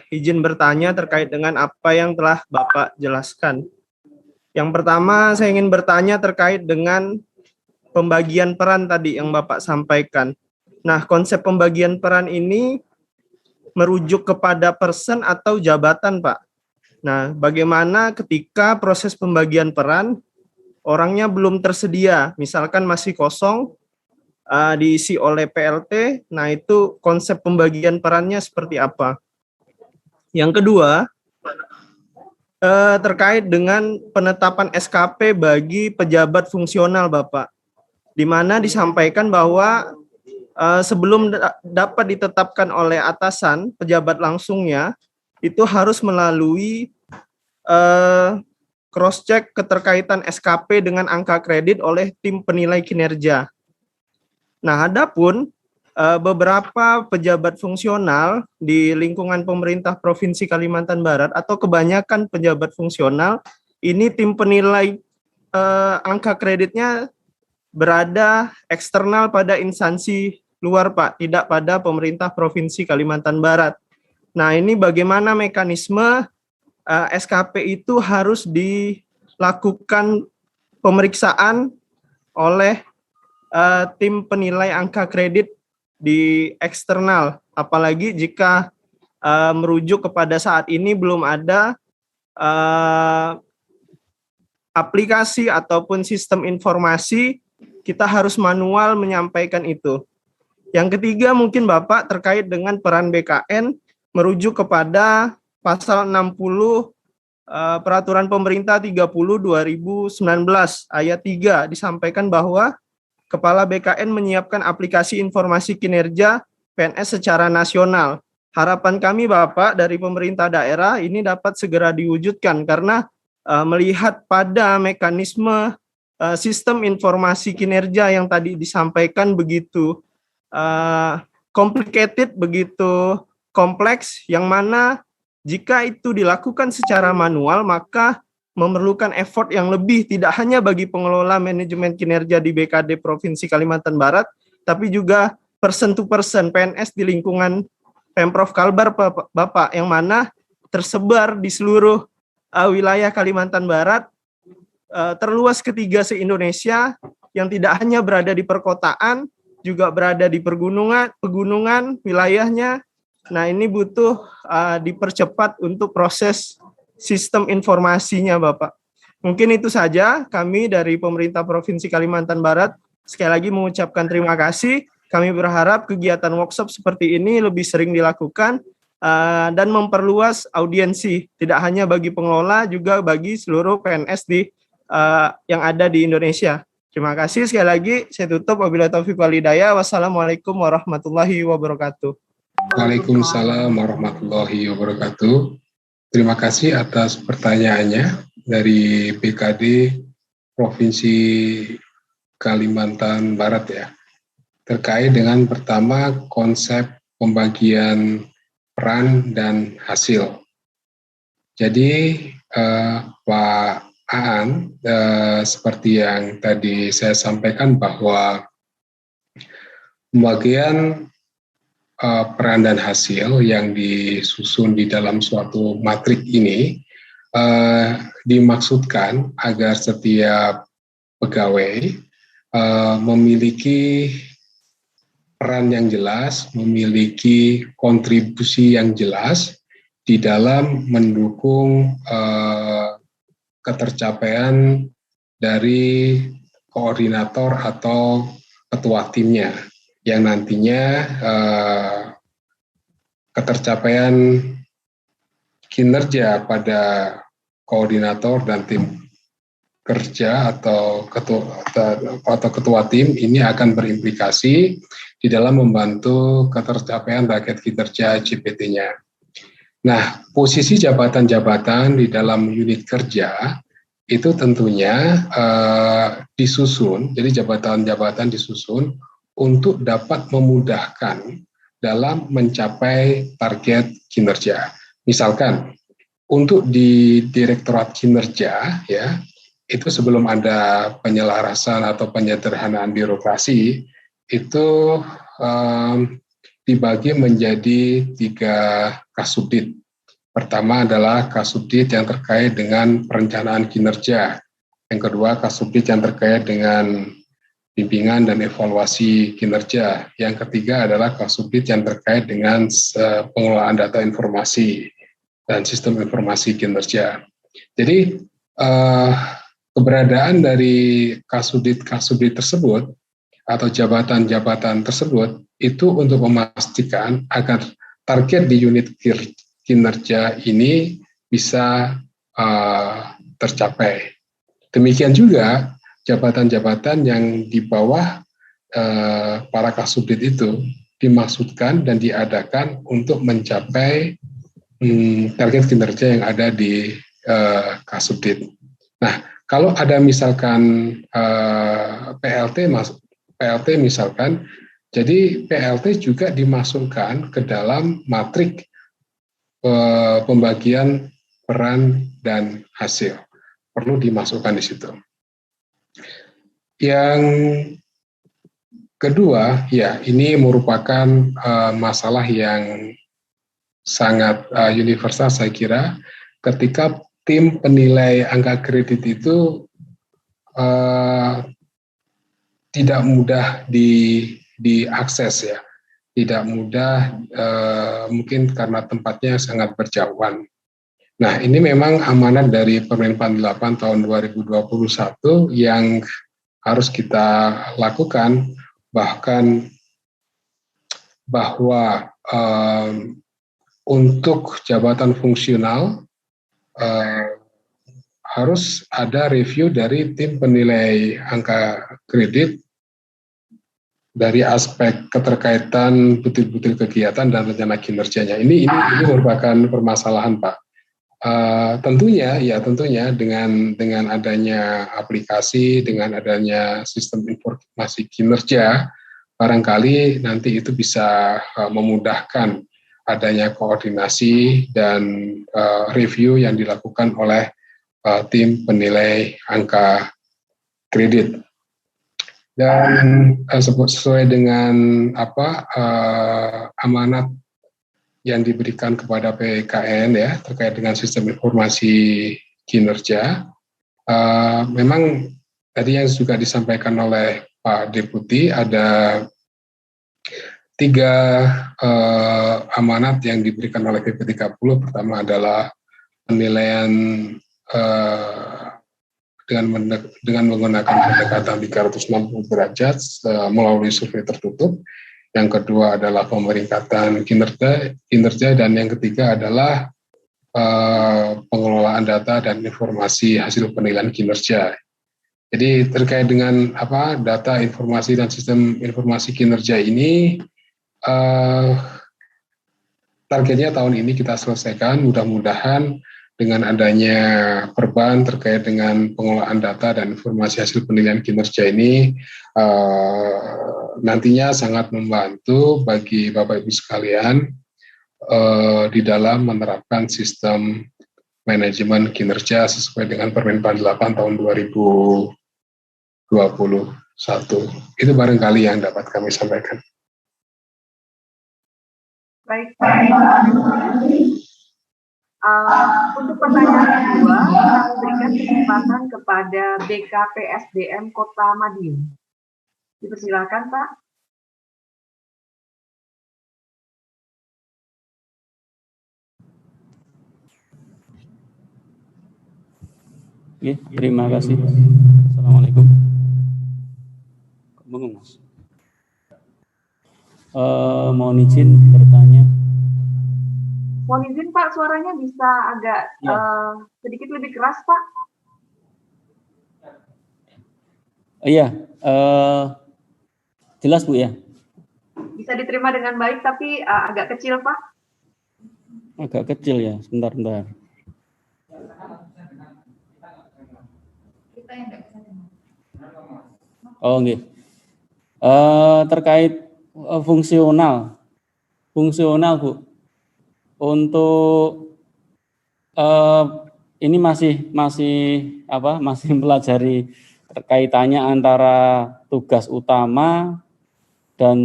Izin bertanya terkait dengan apa yang telah Bapak jelaskan. Yang pertama, saya ingin bertanya terkait dengan pembagian peran tadi yang Bapak sampaikan. Nah, konsep pembagian peran ini merujuk kepada person atau jabatan, Pak. Nah, bagaimana ketika proses pembagian peran orangnya belum tersedia, misalkan masih kosong, diisi oleh PLT, nah itu konsep pembagian perannya seperti apa? Yang kedua, terkait dengan penetapan SKP bagi pejabat fungsional, Bapak, di mana disampaikan bahwa sebelum dapat ditetapkan oleh atasan pejabat langsungnya, itu harus melalui cross-check keterkaitan SKP dengan angka kredit oleh tim penilai kinerja. Nah, adapun beberapa pejabat fungsional di lingkungan pemerintah Provinsi Kalimantan Barat atau kebanyakan pejabat fungsional, ini tim penilai angka kreditnya berada eksternal pada instansi luar, Pak, tidak pada pemerintah Provinsi Kalimantan Barat. Nah, ini bagaimana mekanisme SKP itu harus dilakukan pemeriksaan oleh tim penilai angka kredit di eksternal, apalagi jika merujuk kepada saat ini belum ada aplikasi ataupun sistem informasi, kita harus manual menyampaikan itu. Yang ketiga mungkin Bapak terkait dengan peran BKN merujuk kepada pasal 60 Peraturan Pemerintah 30/2019 ayat 3 disampaikan bahwa Kepala BKN menyiapkan aplikasi informasi kinerja PNS secara nasional. Harapan kami Bapak dari pemerintah daerah ini dapat segera diwujudkan karena melihat pada mekanisme sistem informasi kinerja yang tadi disampaikan begitu complicated, begitu kompleks, yang mana jika itu dilakukan secara manual maka memerlukan effort yang lebih, tidak hanya bagi pengelola manajemen kinerja di BKD Provinsi Kalimantan Barat, tapi juga person to person PNS di lingkungan Pemprov Kalbar, Bapak, yang mana tersebar di seluruh wilayah Kalimantan Barat, terluas ketiga se-Indonesia, yang tidak hanya berada di perkotaan, juga berada di pegunungan wilayahnya. Nah, ini butuh dipercepat untuk proses sistem informasinya, Bapak. Mungkin itu saja kami dari pemerintah Provinsi Kalimantan Barat. Sekali lagi mengucapkan terima kasih. Kami berharap kegiatan workshop seperti ini lebih sering dilakukan dan memperluas audiensi, tidak hanya bagi pengelola, juga bagi seluruh PNS yang ada di Indonesia. Terima kasih sekali lagi. Saya tutup. Wabillahi taufiq wal hidayah. Wassalamualaikum warahmatullahi wabarakatuh. Waalaikumsalam warahmatullahi wabarakatuh. Terima kasih atas pertanyaannya dari BKD Provinsi Kalimantan Barat ya. Terkait dengan pertama konsep pembagian peran dan hasil. Jadi Pak Aan, seperti yang tadi saya sampaikan bahwa pembagian peran dan hasil yang disusun di dalam suatu matrik ini dimaksudkan agar setiap pegawai memiliki peran yang jelas, memiliki kontribusi yang jelas di dalam mendukung ketercapaian dari koordinator atau ketua timnya, yang nantinya ketercapaian kinerja pada koordinator dan tim kerja atau ketua tim ini akan berimplikasi di dalam membantu ketercapaian target kinerja JPT-nya. Nah, posisi jabatan-jabatan di dalam unit kerja itu tentunya disusun, jadi jabatan-jabatan disusun untuk dapat memudahkan dalam mencapai target kinerja. Misalkan untuk di Direktorat Kinerja, ya, itu sebelum ada penyelarasan atau penyederhanaan birokrasi, itu dibagi menjadi 3 kasubdit. Pertama adalah kasubdit yang terkait dengan perencanaan kinerja. Yang kedua, kasubdit yang terkait dengan bimbingan dan evaluasi kinerja. Yang ketiga adalah kasubdit yang terkait dengan pengelolaan data informasi dan sistem informasi kinerja. Jadi keberadaan dari kasubdit tersebut atau jabatan-jabatan tersebut itu untuk memastikan agar target di unit kinerja ini bisa tercapai. Demikian juga jabatan-jabatan yang di bawah para kasubdit itu dimaksudkan dan diadakan untuk mencapai target kinerja yang ada di kasubdit. Nah, kalau ada misalkan PLT misalkan, jadi PLT juga dimasukkan ke dalam matrik pembagian peran dan hasil. Perlu dimasukkan di situ. Yang kedua, ya ini merupakan masalah yang sangat universal saya kira, ketika tim penilai angka kredit itu tidak mudah diakses ya, tidak mudah mungkin karena tempatnya sangat berjauhan. Nah, ini memang amanat dari Permen 8 tahun 2021 yang harus kita lakukan, bahkan bahwa untuk jabatan fungsional harus ada review dari tim penilai angka kredit dari aspek keterkaitan butir-butir kegiatan dan rencana kinerjanya. Ini merupakan permasalahan, Pak. Tentunya dengan adanya aplikasi, dengan adanya sistem informasi kinerja, barangkali nanti itu bisa memudahkan adanya koordinasi dan review yang dilakukan oleh tim penilai angka kredit. Dan sesuai dengan amanat yang diberikan kepada PKN ya terkait dengan sistem informasi kinerja, memang tadi yang juga disampaikan oleh Pak Deputi ada 3 amanat yang diberikan oleh PP 30. Pertama adalah penilaian dengan menggunakan pendekatan 360 derajat melalui survei tertutup. Yang kedua adalah pemeringkatan kinerja, dan yang ketiga adalah pengelolaan data dan informasi hasil penilaian kinerja. Jadi terkait dengan data, informasi, dan sistem informasi kinerja ini, targetnya tahun ini kita selesaikan. Mudah-mudahan dengan adanya perban terkait dengan pengelolaan data dan informasi hasil penilaian kinerja ini nantinya sangat membantu bagi Bapak Ibu sekalian di dalam menerapkan sistem manajemen kinerja sesuai dengan Permen 8 tahun 2021. Itu barangkali yang dapat kami sampaikan. Baik, untuk pertanyaan kedua, kami berikan kesempatan kepada BKPSDM Kota Madiun. Dipersilakan, Pak. Oke, terima kasih. Assalamualaikum. Bingung, Mas. Mohon izin bertanya. Mohon izin, Pak, suaranya bisa agak sedikit lebih keras, Pak. Iya, jelas Bu ya? Bisa diterima dengan baik, tapi agak kecil, Pak. Agak kecil ya, sebentar. Oh, okay. Terkait fungsional Bu, untuk ini masih mempelajari kaitannya antara tugas utama dan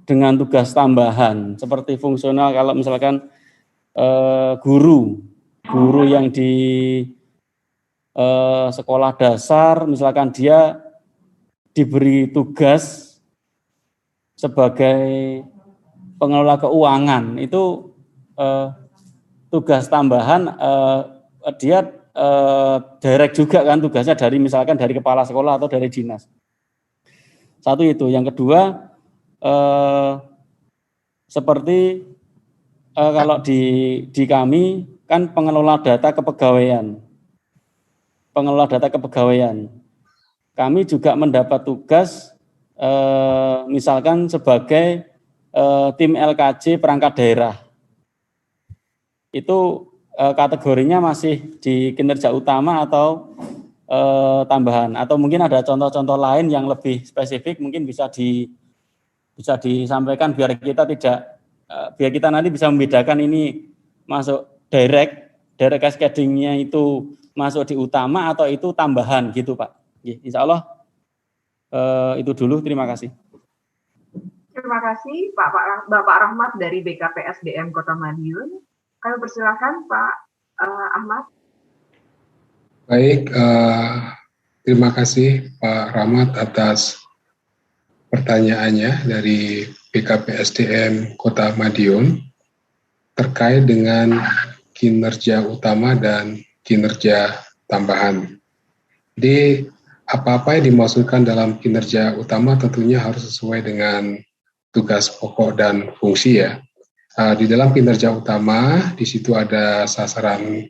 dengan tugas tambahan seperti fungsional. Kalau misalkan guru yang di sekolah dasar, misalkan dia diberi tugas sebagai pengelola keuangan, itu tugas tambahan dia direct juga kan tugasnya misalkan dari kepala sekolah atau dari dinas. Satu itu. Yang kedua, seperti kalau di kami kan pengelola data kepegawaian. Kami juga mendapat tugas misalkan sebagai tim LKJ perangkat daerah. Itu kategorinya masih di kinerja utama atau tambahan, atau mungkin ada contoh-contoh lain yang lebih spesifik mungkin bisa disampaikan biar kita nanti bisa membedakan ini masuk direct cascading-nya itu masuk di utama atau itu tambahan gitu Pak. Insya Allah itu dulu, terima kasih. Terima kasih Bapak Rahmat dari BKPSDM Kota Madiun. Kami persilakan Pak Ahmad. Baik, terima kasih Pak Rahmat atas pertanyaannya dari BKPSDM Kota Madiun terkait dengan kinerja utama dan kinerja tambahan. Jadi apa-apa yang dimaksudkan dalam kinerja utama tentunya harus sesuai dengan tugas pokok dan fungsi ya. Di dalam kinerja utama di situ ada sasaran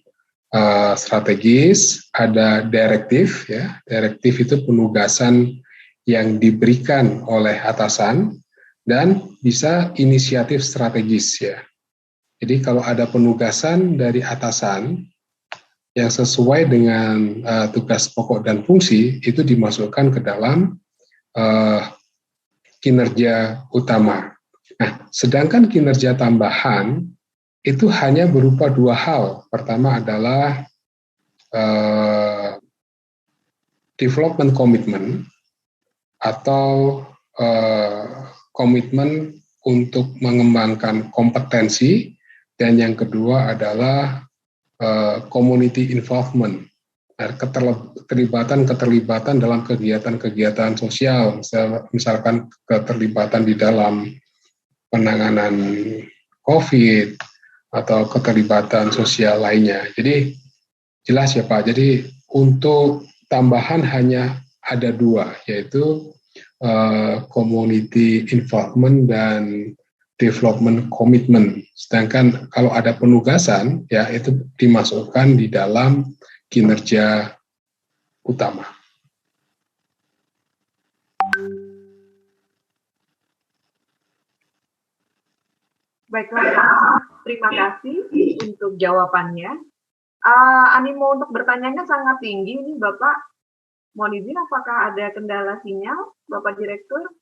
strategis, ada direktif ya. Direktif itu penugasan yang diberikan oleh atasan dan bisa inisiatif strategis ya. Jadi kalau ada penugasan dari atasan yang sesuai dengan tugas pokok dan fungsi, itu dimasukkan ke dalam kinerja utama. Nah, sedangkan kinerja tambahan itu hanya berupa dua hal. Pertama adalah development commitment atau komitmen untuk mengembangkan kompetensi, dan yang kedua adalah community involvement, keterlibatan dalam kegiatan sosial, misalkan keterlibatan di dalam penanganan COVID atau keterlibatan sosial lainnya. Jadi jelas ya Pak, jadi untuk tambahan hanya ada dua, yaitu community involvement dan development commitment. Sedangkan kalau ada penugasan, ya itu dimasukkan di dalam kinerja utama. Baiklah, terima kasih untuk jawabannya. Animo untuk bertanya sangat tinggi ini Bapak. Mohon izin, apakah ada kendala sinyal, Bapak Direktur?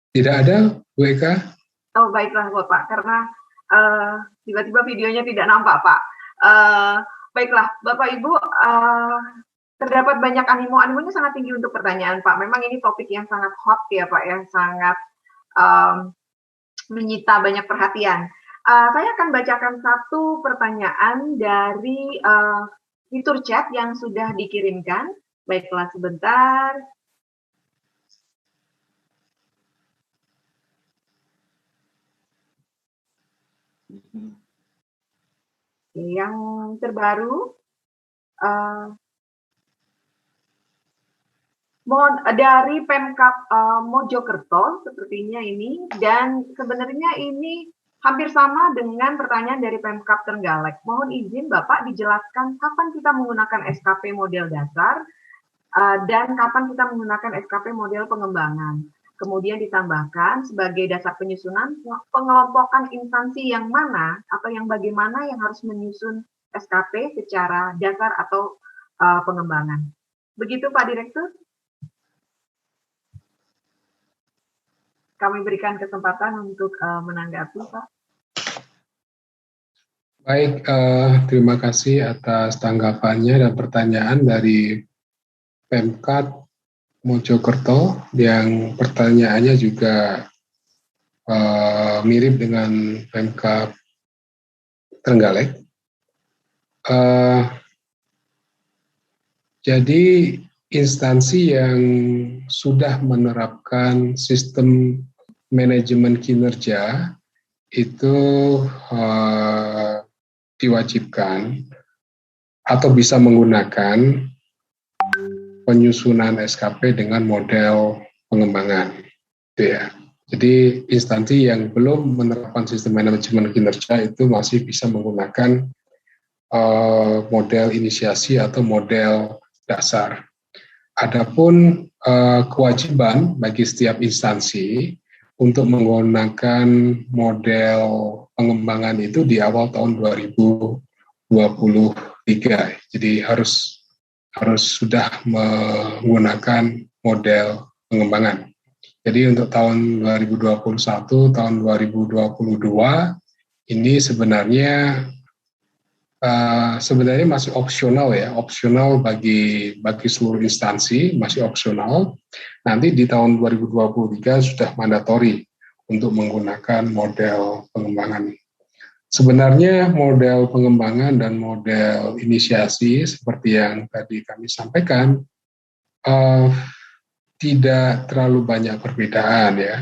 Tidak ada, Bu Eka? Oh, baiklah Bapak, karena tiba-tiba videonya tidak nampak Pak. Baiklah, Bapak Ibu, Terdapat banyak animonya sangat tinggi untuk pertanyaan Pak. Memang ini topik yang sangat hot ya Pak, yang sangat menyita banyak perhatian. Saya akan bacakan satu pertanyaan dari fitur chat yang sudah dikirimkan. Baiklah sebentar. Yang terbaru dari Pemkab Mojokerto sepertinya ini, dan sebenarnya ini hampir sama dengan pertanyaan dari Pemkab Trenggalek. Mohon izin Bapak dijelaskan kapan kita menggunakan SKP model dasar dan kapan kita menggunakan SKP model pengembangan. Kemudian ditambahkan sebagai dasar penyusunan pengelompokan instansi yang mana atau yang bagaimana yang harus menyusun SKP secara dasar atau pengembangan. Begitu Pak Direktur. Kami berikan kesempatan untuk menanggapi, Pak. Baik, terima kasih atas tanggapannya dan pertanyaan dari Pemkab Mojokerto yang pertanyaannya juga mirip dengan Pemkab Trenggalek. Jadi instansi yang sudah menerapkan sistem manajemen kinerja itu diwajibkan atau bisa menggunakan penyusunan SKP dengan model pengembangan, gitu ya. Jadi instansi yang belum menerapkan sistem manajemen kinerja itu masih bisa menggunakan model inisiasi atau model dasar. Adapun kewajiban bagi setiap instansi untuk menggunakan model pengembangan itu di awal tahun 2023. Jadi harus sudah menggunakan model pengembangan. Jadi untuk tahun 2021, tahun 2022 ini sebenarnya masih opsional ya, opsional bagi seluruh instansi, masih opsional. Nanti di tahun 2023 sudah mandatori untuk menggunakan model pengembangan. Sebenarnya model pengembangan dan model inisiasi seperti yang tadi kami sampaikan tidak terlalu banyak perbedaan ya.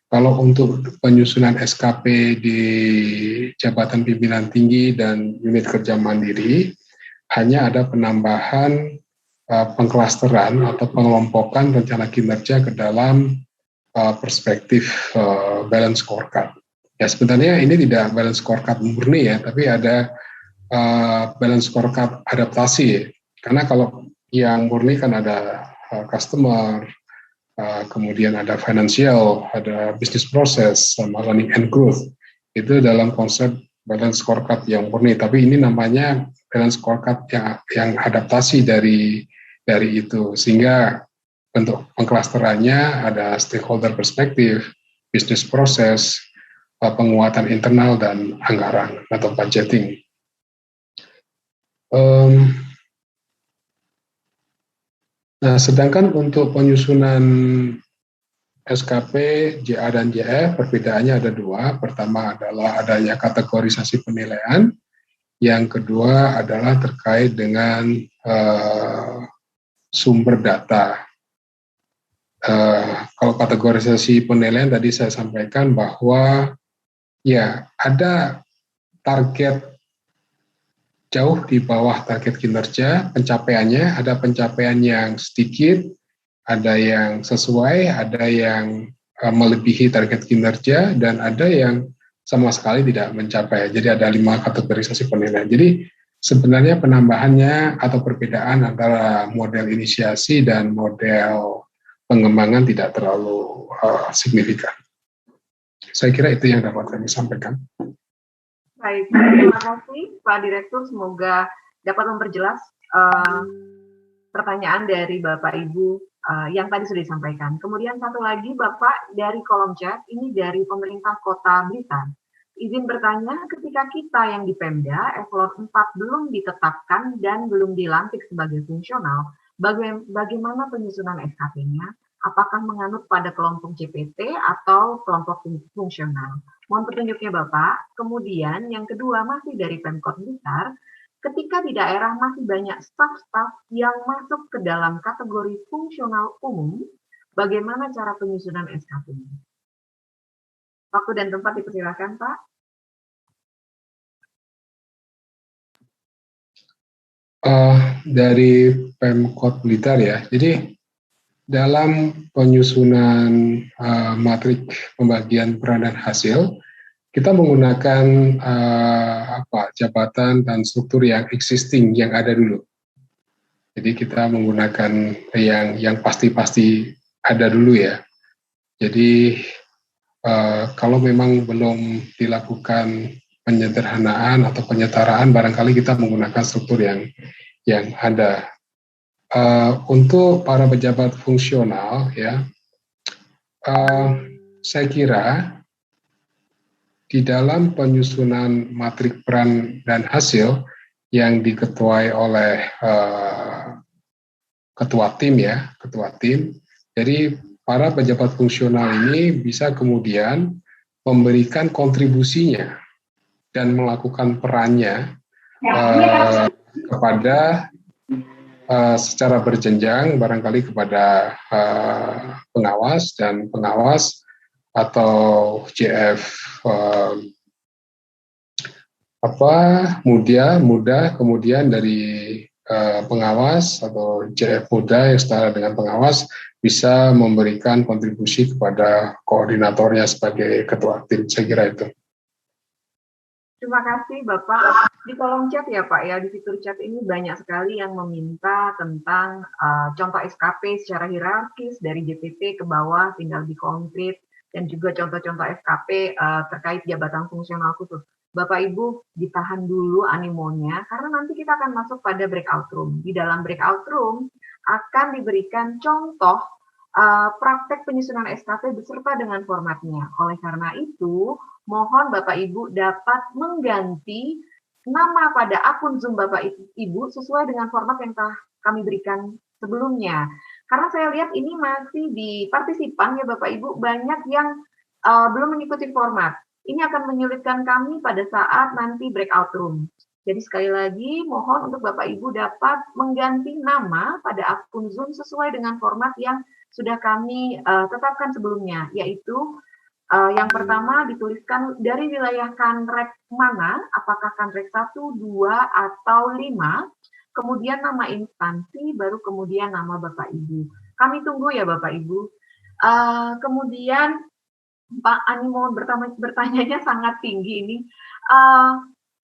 Kalau untuk penyusunan SKP di jabatan pimpinan tinggi dan unit kerja mandiri, hanya ada penambahan pengklasteran atau pengelompokan rencana kinerja ke dalam perspektif balance scorecard. Ya sebenarnya ini tidak balance scorecard murni ya, tapi ada balance scorecard adaptasi. Karena kalau yang murni kan ada customer, kemudian ada financial, ada business process, sama learning and growth. Itu dalam konsep balance scorecard yang murni. Tapi ini namanya balance scorecard yang adaptasi dari itu. Sehingga bentuk pengklasterannya ada stakeholder perspektif, business process, penguatan internal dan anggaran atau budgeting. Nah, sedangkan untuk penyusunan SKP, JA dan JF, perbedaannya ada dua. Pertama adalah adanya kategorisasi penilaian. Yang kedua adalah terkait dengan sumber data. Kalau kategorisasi penilaian tadi saya sampaikan bahwa ya ada target jauh di bawah target kinerja, pencapaiannya ada pencapaian yang sedikit, ada yang sesuai, ada yang melebihi target kinerja, dan ada yang sama sekali tidak mencapai. Jadi ada 5 kategorisasi penilaian. Jadi sebenarnya penambahannya atau perbedaan antara model inisiasi dan model pengembangan tidak terlalu signifikan. Saya kira itu yang dapat kami sampaikan. Baik, terima kasih Pak Direktur. Semoga dapat memperjelas pertanyaan dari Bapak Ibu yang tadi sudah disampaikan. Kemudian satu lagi Bapak dari kolom chat, ini dari pemerintah Kota Blitar. izin bertanya, ketika kita yang di Pemda, eselon 4 belum ditetapkan dan belum dilantik sebagai fungsional, bagaimana penyusunan SKP-nya? Apakah menganut pada kelompok CPT atau kelompok fungsional? Mohon petunjuknya Bapak. Kemudian yang kedua masih dari Pemkot Blitar, ketika di daerah masih banyak staf-staf yang masuk ke dalam kategori fungsional umum, bagaimana cara penyusunan SKP-nya? Waktu dan tempat dipersilakan, Pak. Dari Pemkot Blitar ya, jadi dalam penyusunan matrik pembagian peran dan hasil, kita menggunakan jabatan dan struktur yang existing yang ada dulu. Jadi kita menggunakan yang pasti-pasti ada dulu ya. Jadi kalau memang belum dilakukan penyederhanaan atau penyetaraan, barangkali kita menggunakan struktur yang ada. Untuk para pejabat fungsional ya, saya kira di dalam penyusunan matrik peran dan hasil yang diketuai oleh ketua tim. Jadi para pejabat fungsional ini bisa kemudian memberikan kontribusinya dan melakukan perannya kepada secara berjenjang, barangkali kepada pengawas dan pengawas atau JF muda, kemudian dari pengawas atau JF muda yang setara dengan pengawas bisa memberikan kontribusi kepada koordinatornya sebagai ketua tim. Saya kira itu. Terima kasih Bapak. Di kolom chat ya Pak ya, di fitur chat ini banyak sekali yang meminta tentang contoh SKP secara hierarkis dari JPT ke bawah tinggal dikomplit, dan juga contoh-contoh SKP terkait jabatan fungsional khusus. Bapak Ibu ditahan dulu animonya karena nanti kita akan masuk pada breakout room. Di dalam breakout room akan diberikan contoh praktek penyusunan SKP beserta dengan formatnya. Oleh karena itu, mohon Bapak Ibu dapat mengganti nama pada akun Zoom Bapak Ibu sesuai dengan format yang telah kami berikan sebelumnya. Karena saya lihat ini masih di partisipan ya Bapak Ibu, banyak yang belum mengikuti format. Ini akan menyulitkan kami pada saat nanti breakout room. Jadi sekali lagi mohon untuk Bapak Ibu dapat mengganti nama pada akun Zoom sesuai dengan format yang sudah kami tetapkan sebelumnya, yaitu yang pertama dituliskan dari wilayah Kanrek mana, apakah Kanrek 1, 2, atau 5, kemudian nama instansi, baru kemudian nama Bapak Ibu. Kami tunggu ya Bapak Ibu. Kemudian Pak animo bertanyanya sangat tinggi ini.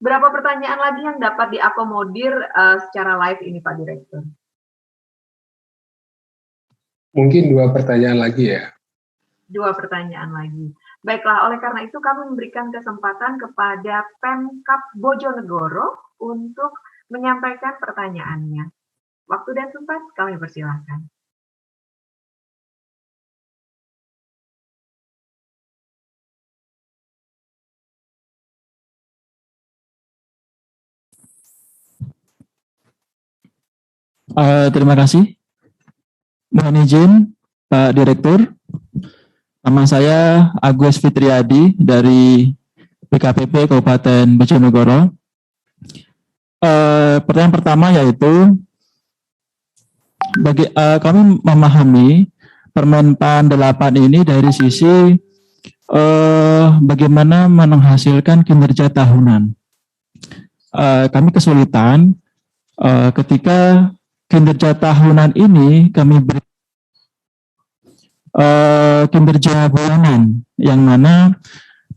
Berapa pertanyaan lagi yang dapat diakomodir secara live ini Pak Direktur? Mungkin 2 pertanyaan lagi ya. 2 pertanyaan lagi. Baiklah, oleh karena itu kami memberikan kesempatan kepada Pemkab Bojonegoro untuk menyampaikan pertanyaannya. Waktu dan tempat kami persilahkan. Terima kasih. Mohon izin Pak Direktur. Nama saya Agus Fitriadi dari BKPP Kabupaten Bojonegoro. Pertanyaan pertama yaitu, kami memahami Permenpan 8 ini dari sisi bagaimana menghasilkan kinerja tahunan. Kami kesulitan ketika kinerja tahunan ini kami beri kinerja bulanan, yang mana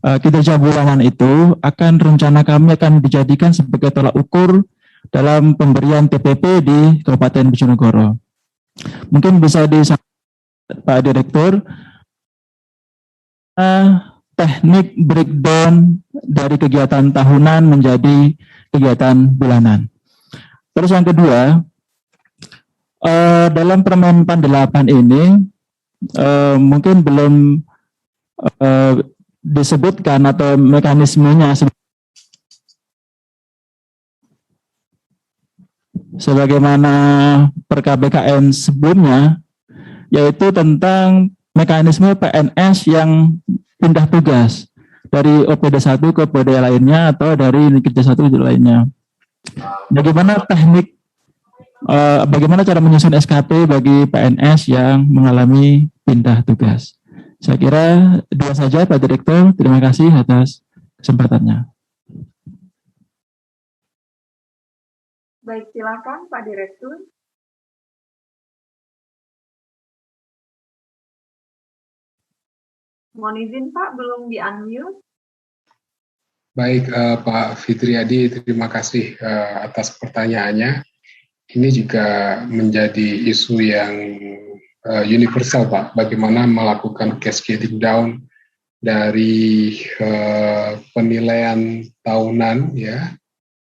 kinerja bulanan itu rencana kami akan dijadikan sebagai tolak ukur dalam pemberian TPP di Kabupaten Bojonegoro. Mungkin bisa disampaikan Pak Direktur teknik breakdown dari kegiatan tahunan menjadi kegiatan bulanan. Terus yang kedua, dalam Permenpan 8 ini mungkin belum disebutkan atau mekanismenya sebagaimana per KBKN sebelumnya, yaitu tentang mekanisme PNS yang pindah tugas dari OPD 1 ke OPD lainnya atau dari unit kerja 1 ke lainnya. Bagaimana bagaimana cara menyusun SKP bagi PNS yang mengalami pindah tugas? Saya kira dua saja Pak Direktur. Terima kasih atas kesempatannya. Baik, silakan Pak Direktur. Mohon izin Pak, belum di-unmute. Baik, Pak Fitriadi, terima kasih atas pertanyaannya. Ini juga menjadi isu yang universal, Pak. Bagaimana melakukan cascading down dari penilaian tahunan ya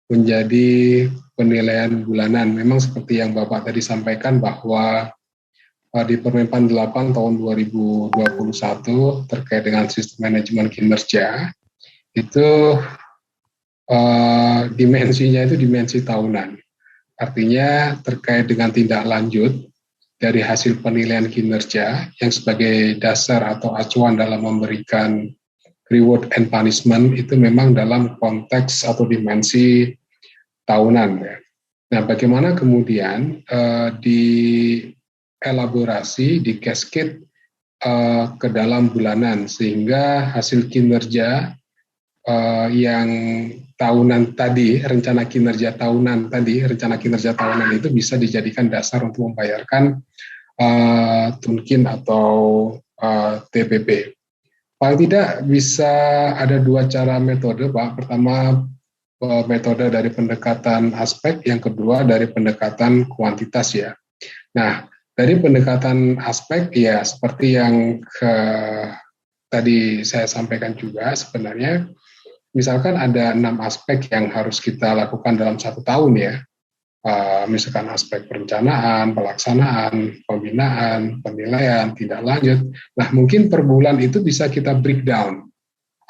menjadi penilaian bulanan. Memang seperti yang Bapak tadi sampaikan bahwa di Permenpan 8 tahun 2021 terkait dengan sistem manajemen kinerja itu dimensinya itu dimensi tahunan. Artinya terkait dengan tindak lanjut dari hasil penilaian kinerja yang sebagai dasar atau acuan dalam memberikan reward and punishment itu memang dalam konteks atau dimensi tahunan. Ya. Nah, bagaimana kemudian dielaborasi, di cascade ke dalam bulanan sehingga hasil kinerja yang tahunan tadi, rencana kinerja tahunan itu bisa dijadikan dasar untuk membayarkan tunkin atau TPP. Paling tidak bisa ada dua cara metode, Pak. Pertama, metode dari pendekatan aspek, yang kedua dari pendekatan kuantitas ya. Nah, dari pendekatan aspek ya seperti yang tadi saya sampaikan juga sebenarnya. Misalkan ada 6 aspek yang harus kita lakukan dalam 1 tahun ya, misalkan aspek perencanaan, pelaksanaan, pembinaan, penilaian, tindak lanjut. Nah mungkin per bulan itu bisa kita breakdown,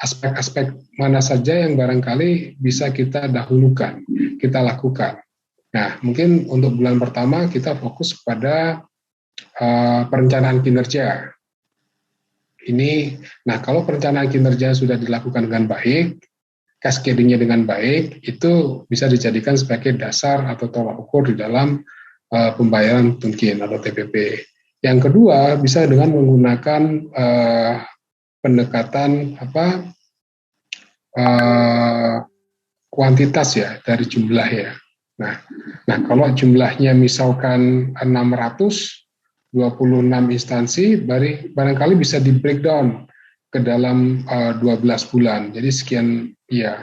aspek-aspek mana saja yang barangkali bisa kita dahulukan, kita lakukan. Nah mungkin untuk bulan pertama kita fokus pada perencanaan kinerja. Nah kalau perencanaan kinerja sudah dilakukan dengan baik, cascading-nya dengan baik, itu bisa dijadikan sebagai dasar atau tolak ukur di dalam pembayaran tunkin atau TPP. Yang kedua, bisa dengan menggunakan pendekatan kuantitas ya, dari jumlah ya. Nah kalau jumlahnya misalkan 626 instansi, barangkali bisa di breakdown ke dalam 12 bulan. Jadi sekian ya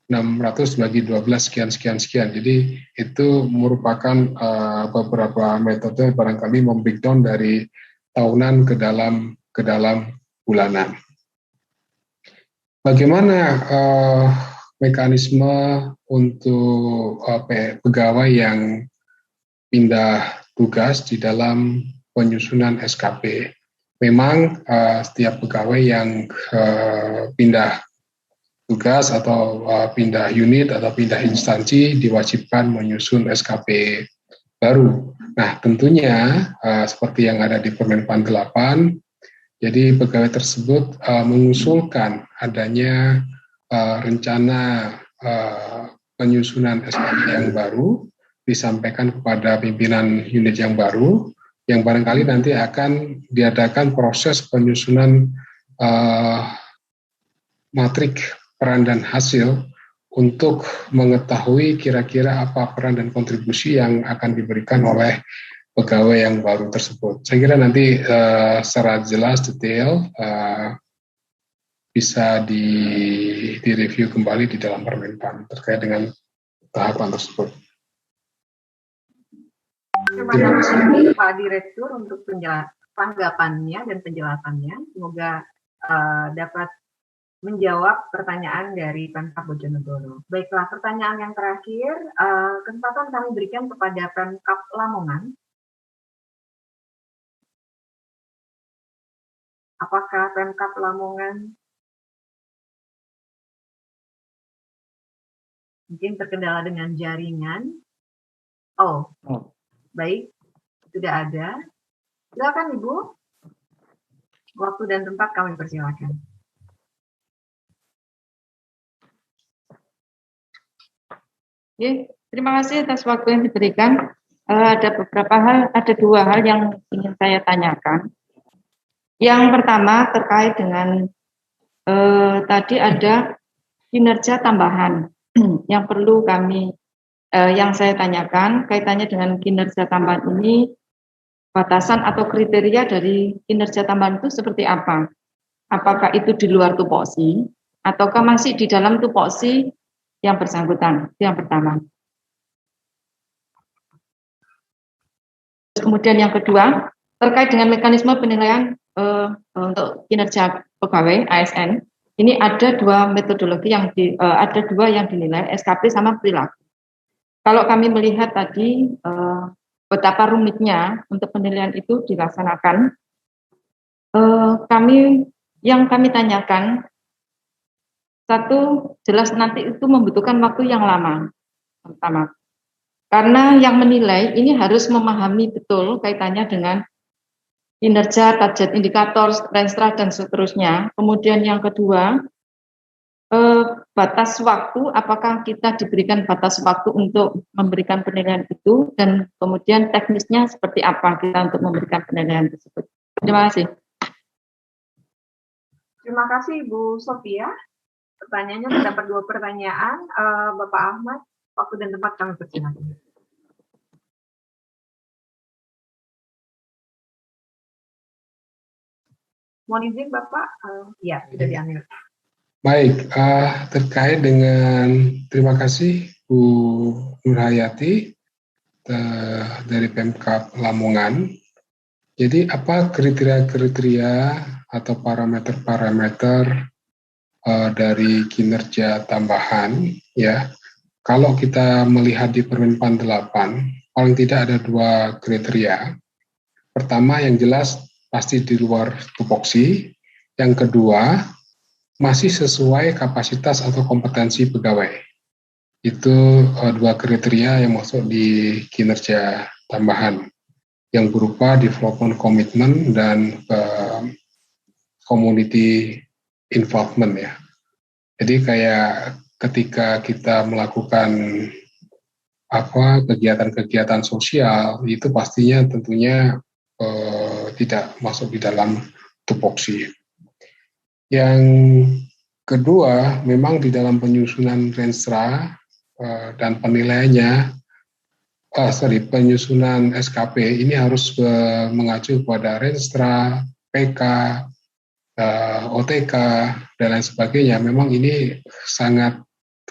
600 bagi 12 sekian. Jadi itu merupakan beberapa metode barangkali membreakdown dari tahunan ke dalam bulanan. Bagaimana mekanisme untuk pegawai yang pindah tugas di dalam penyusunan SKP? Memang setiap pegawai yang pindah tugas atau pindah unit atau pindah instansi diwajibkan menyusun SKP baru. Nah, tentunya seperti yang ada di Permenpan 8, jadi pegawai tersebut mengusulkan adanya rencana penyusunan SKP yang baru, disampaikan kepada pimpinan unit yang baru, yang barangkali nanti akan diadakan proses penyusunan matrik peran dan hasil untuk mengetahui kira-kira apa peran dan kontribusi yang akan diberikan oleh pegawai yang baru tersebut. Saya kira nanti secara jelas detail bisa direview kembali di dalam Permenpan terkait dengan tahapan tersebut. Terima kasih Pak Direktur untuk tanggapannya dan penjelasannya. Semoga dapat menjawab pertanyaan dari Pemkab Bojonegoro. Baiklah, pertanyaan yang terakhir, kesempatan kami berikan kepada Pemkab Lamongan. Apakah Pemkab Lamongan mungkin terkendala dengan jaringan? Oh, baik, sudah ada. Silakan Ibu. Waktu dan tempat kami persilakan. Oke, terima kasih atas waktu yang diberikan. Ada dua hal yang ingin saya tanyakan. Yang pertama terkait dengan tadi ada kinerja tambahan yang perlu yang saya tanyakan kaitannya dengan kinerja tambahan ini, batasan atau kriteria dari kinerja tambahan itu seperti apa? Apakah itu di luar tupoksi ataukah masih di dalam tupoksi yang bersangkutan? Itu yang pertama. Kemudian yang kedua, terkait dengan mekanisme penilaian untuk kinerja pegawai ASN, ini ada dua metodologi ada dua yang dinilai, SKP sama perilaku. Kalau kami melihat tadi betapa rumitnya untuk penilaian itu dilaksanakan, yang kami tanyakan, satu, jelas nanti itu membutuhkan waktu yang lama, pertama. Karena yang menilai ini harus memahami betul kaitannya dengan kinerja, target indikator, renstra, dan seterusnya. Kemudian yang kedua, batas waktu, apakah kita diberikan batas waktu untuk memberikan penilaian itu, dan kemudian teknisnya seperti apa kita untuk memberikan penilaian tersebut. Terima kasih. Terima kasih Ibu Sofia. Pertanyaannya terdapat dua pertanyaan. Bapak Ahmad, waktu dan tempat kami persilakan. Mohon izin Bapak, ya sudah diambil. Baik, terkait dengan terima kasih Bu Nurhayati dari Pemkab Lamongan. Jadi apa kriteria-kriteria atau parameter-parameter dari kinerja tambahan ya? Kalau kita melihat di Permenpan 8, paling tidak ada dua kriteria. Pertama yang jelas pasti di luar tupoksi. Yang kedua, masih sesuai kapasitas atau kompetensi pegawai. Itu dua kriteria yang masuk di kinerja tambahan yang berupa development commitment dan community involvement ya. Jadi kayak ketika kita melakukan kegiatan-kegiatan sosial itu pastinya tentunya tidak masuk di dalam tupoksi. Yang kedua, memang di dalam penyusunan renstra dan penilaiannya, penyusunan SKP ini harus mengacu pada renstra, PK, OTK, dan lain sebagainya. Memang ini sangat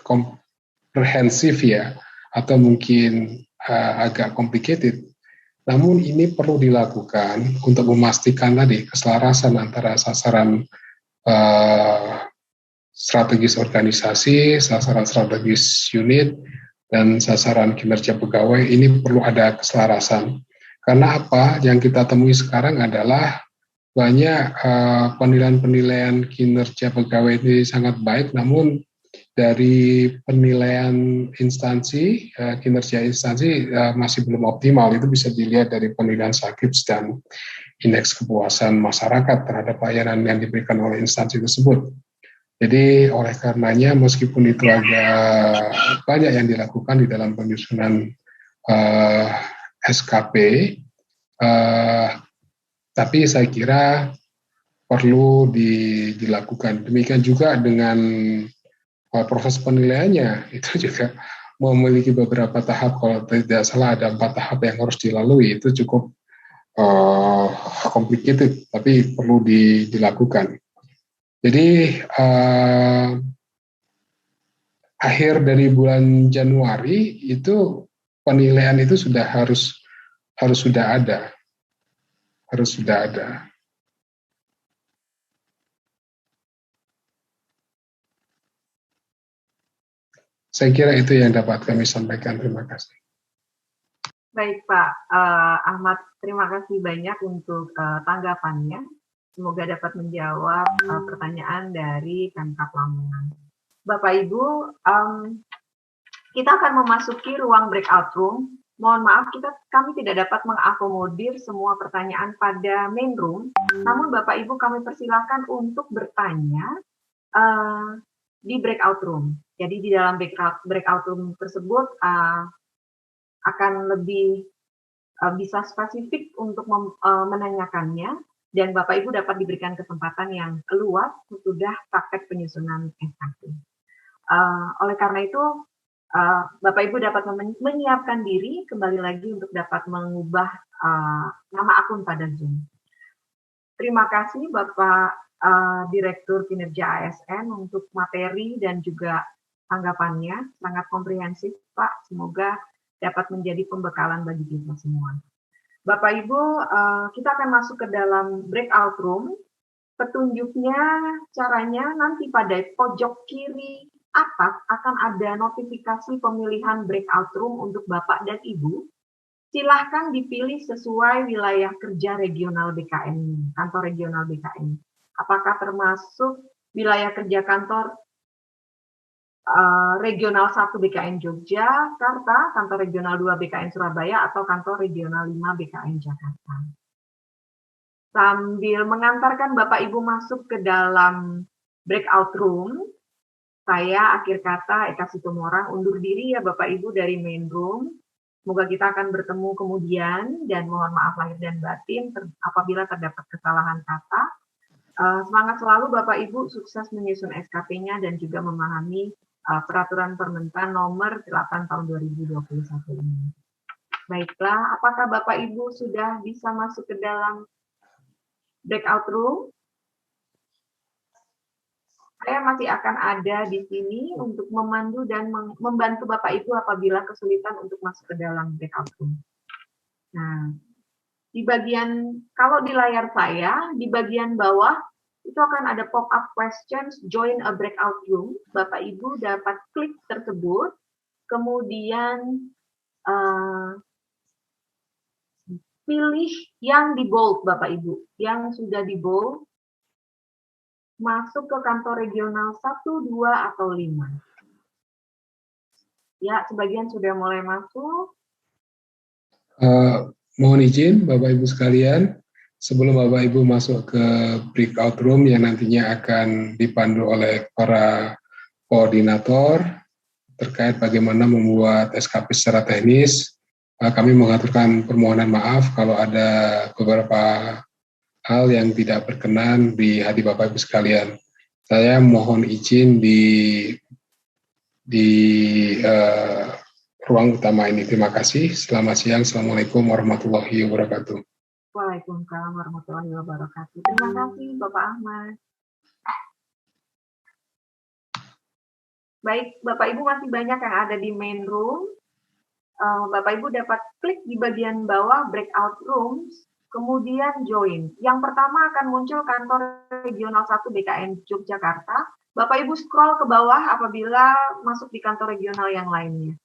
komprehensif ya, atau mungkin agak complicated. Namun ini perlu dilakukan untuk memastikan tadi keselarasan antara sasaran strategis organisasi, sasaran strategis unit, dan sasaran kinerja pegawai. Ini perlu ada keselarasan. Karena apa? Yang kita temui sekarang adalah banyak penilaian-penilaian kinerja pegawai ini sangat baik, namun dari penilaian instansi, kinerja instansi masih belum optimal. Itu bisa dilihat dari penilaian SAKIPS dan indeks kepuasan masyarakat terhadap layanan yang diberikan oleh instansi tersebut. Jadi oleh karenanya meskipun itu agak banyak yang dilakukan di dalam penyusunan SKP, tapi saya kira perlu dilakukan. Demikian juga dengan proses penilaiannya, itu juga memiliki beberapa tahap. Kalau tidak salah ada 4 tahap yang harus dilalui. Itu cukup complicated, tapi perlu dilakukan. Jadi akhir dari bulan Januari itu penilaian itu harus sudah ada. Saya kira itu yang dapat kami sampaikan. Terima kasih. Baik Pak Ahmad, terima kasih banyak untuk tanggapannya. Semoga dapat menjawab pertanyaan dari Pemkab Lamongan. Bapak Ibu, kita akan memasuki ruang breakout room. Mohon maaf, kami tidak dapat mengakomodir semua pertanyaan pada main room. Namun Bapak Ibu kami persilakan untuk bertanya di breakout room. Jadi di dalam breakout room tersebut akan lebih bisa spesifik untuk menanyakannya, dan Bapak Ibu dapat diberikan kesempatan yang luas sesudah praktek penyusunan SKP. Oleh karena itu, Bapak Ibu dapat menyiapkan diri kembali lagi untuk dapat mengubah nama akun pada Zoom. Terima kasih Bapak Direktur Kinerja ASN untuk materi dan juga tanggapannya, sangat komprehensif Pak, semoga dapat menjadi pembekalan bagi kita semua. Bapak Ibu, kita akan masuk ke dalam breakout room. Petunjuknya caranya nanti pada pojok kiri atas akan ada notifikasi pemilihan breakout room untuk Bapak dan Ibu. Silahkan dipilih sesuai wilayah kerja regional BKN, kantor regional BKN. Apakah termasuk wilayah kerja kantor regional 1 BKN Yogyakarta, kantor regional 2 BKN Surabaya, atau kantor regional 5 BKN Jakarta. Sambil mengantarkan Bapak Ibu masuk ke dalam breakout room, saya akhir kata Eka Situmorang undur diri ya Bapak Ibu dari main room. Semoga kita akan bertemu kemudian, dan mohon maaf lahir dan batin apabila terdapat kesalahan kata. Semangat selalu Bapak Ibu, sukses menyusun SKP-nya dan juga memahami Peraturan Permentan nomor 8 tahun 2021 ini. Baiklah, apakah Bapak Ibu sudah bisa masuk ke dalam breakout room? Saya masih akan ada di sini untuk memandu dan membantu Bapak Ibu apabila kesulitan untuk masuk ke dalam breakout room. Nah, di bagian, kalau di layar saya, di bagian bawah, itu akan ada pop-up questions, join a breakout room. Bapak Ibu dapat klik tersebut, kemudian pilih yang di bold Bapak Ibu, yang sudah di bold, masuk ke kantor regional 1, 2, atau 5. Ya, sebagian sudah mulai masuk. Mohon izin Bapak Ibu sekalian, sebelum Bapak Ibu masuk ke breakout room yang nantinya akan dipandu oleh para koordinator terkait bagaimana membuat SKP secara teknis, kami mengaturkan permohonan maaf kalau ada beberapa hal yang tidak berkenan di hati Bapak Ibu sekalian. Saya mohon izin di ruang utama ini. Terima kasih. Selamat siang. Assalamualaikum warahmatullahi wabarakatuh. Waalaikumsalam warahmatullahi wabarakatuh. Terima kasih Bapak Ahmad. Baik, Bapak Ibu masih banyak yang ada di main room. Bapak Ibu dapat klik di bagian bawah breakout rooms, kemudian join. Yang pertama akan muncul kantor regional 1 BKN Yogyakarta. Bapak Ibu scroll ke bawah apabila masuk di kantor regional yang lainnya.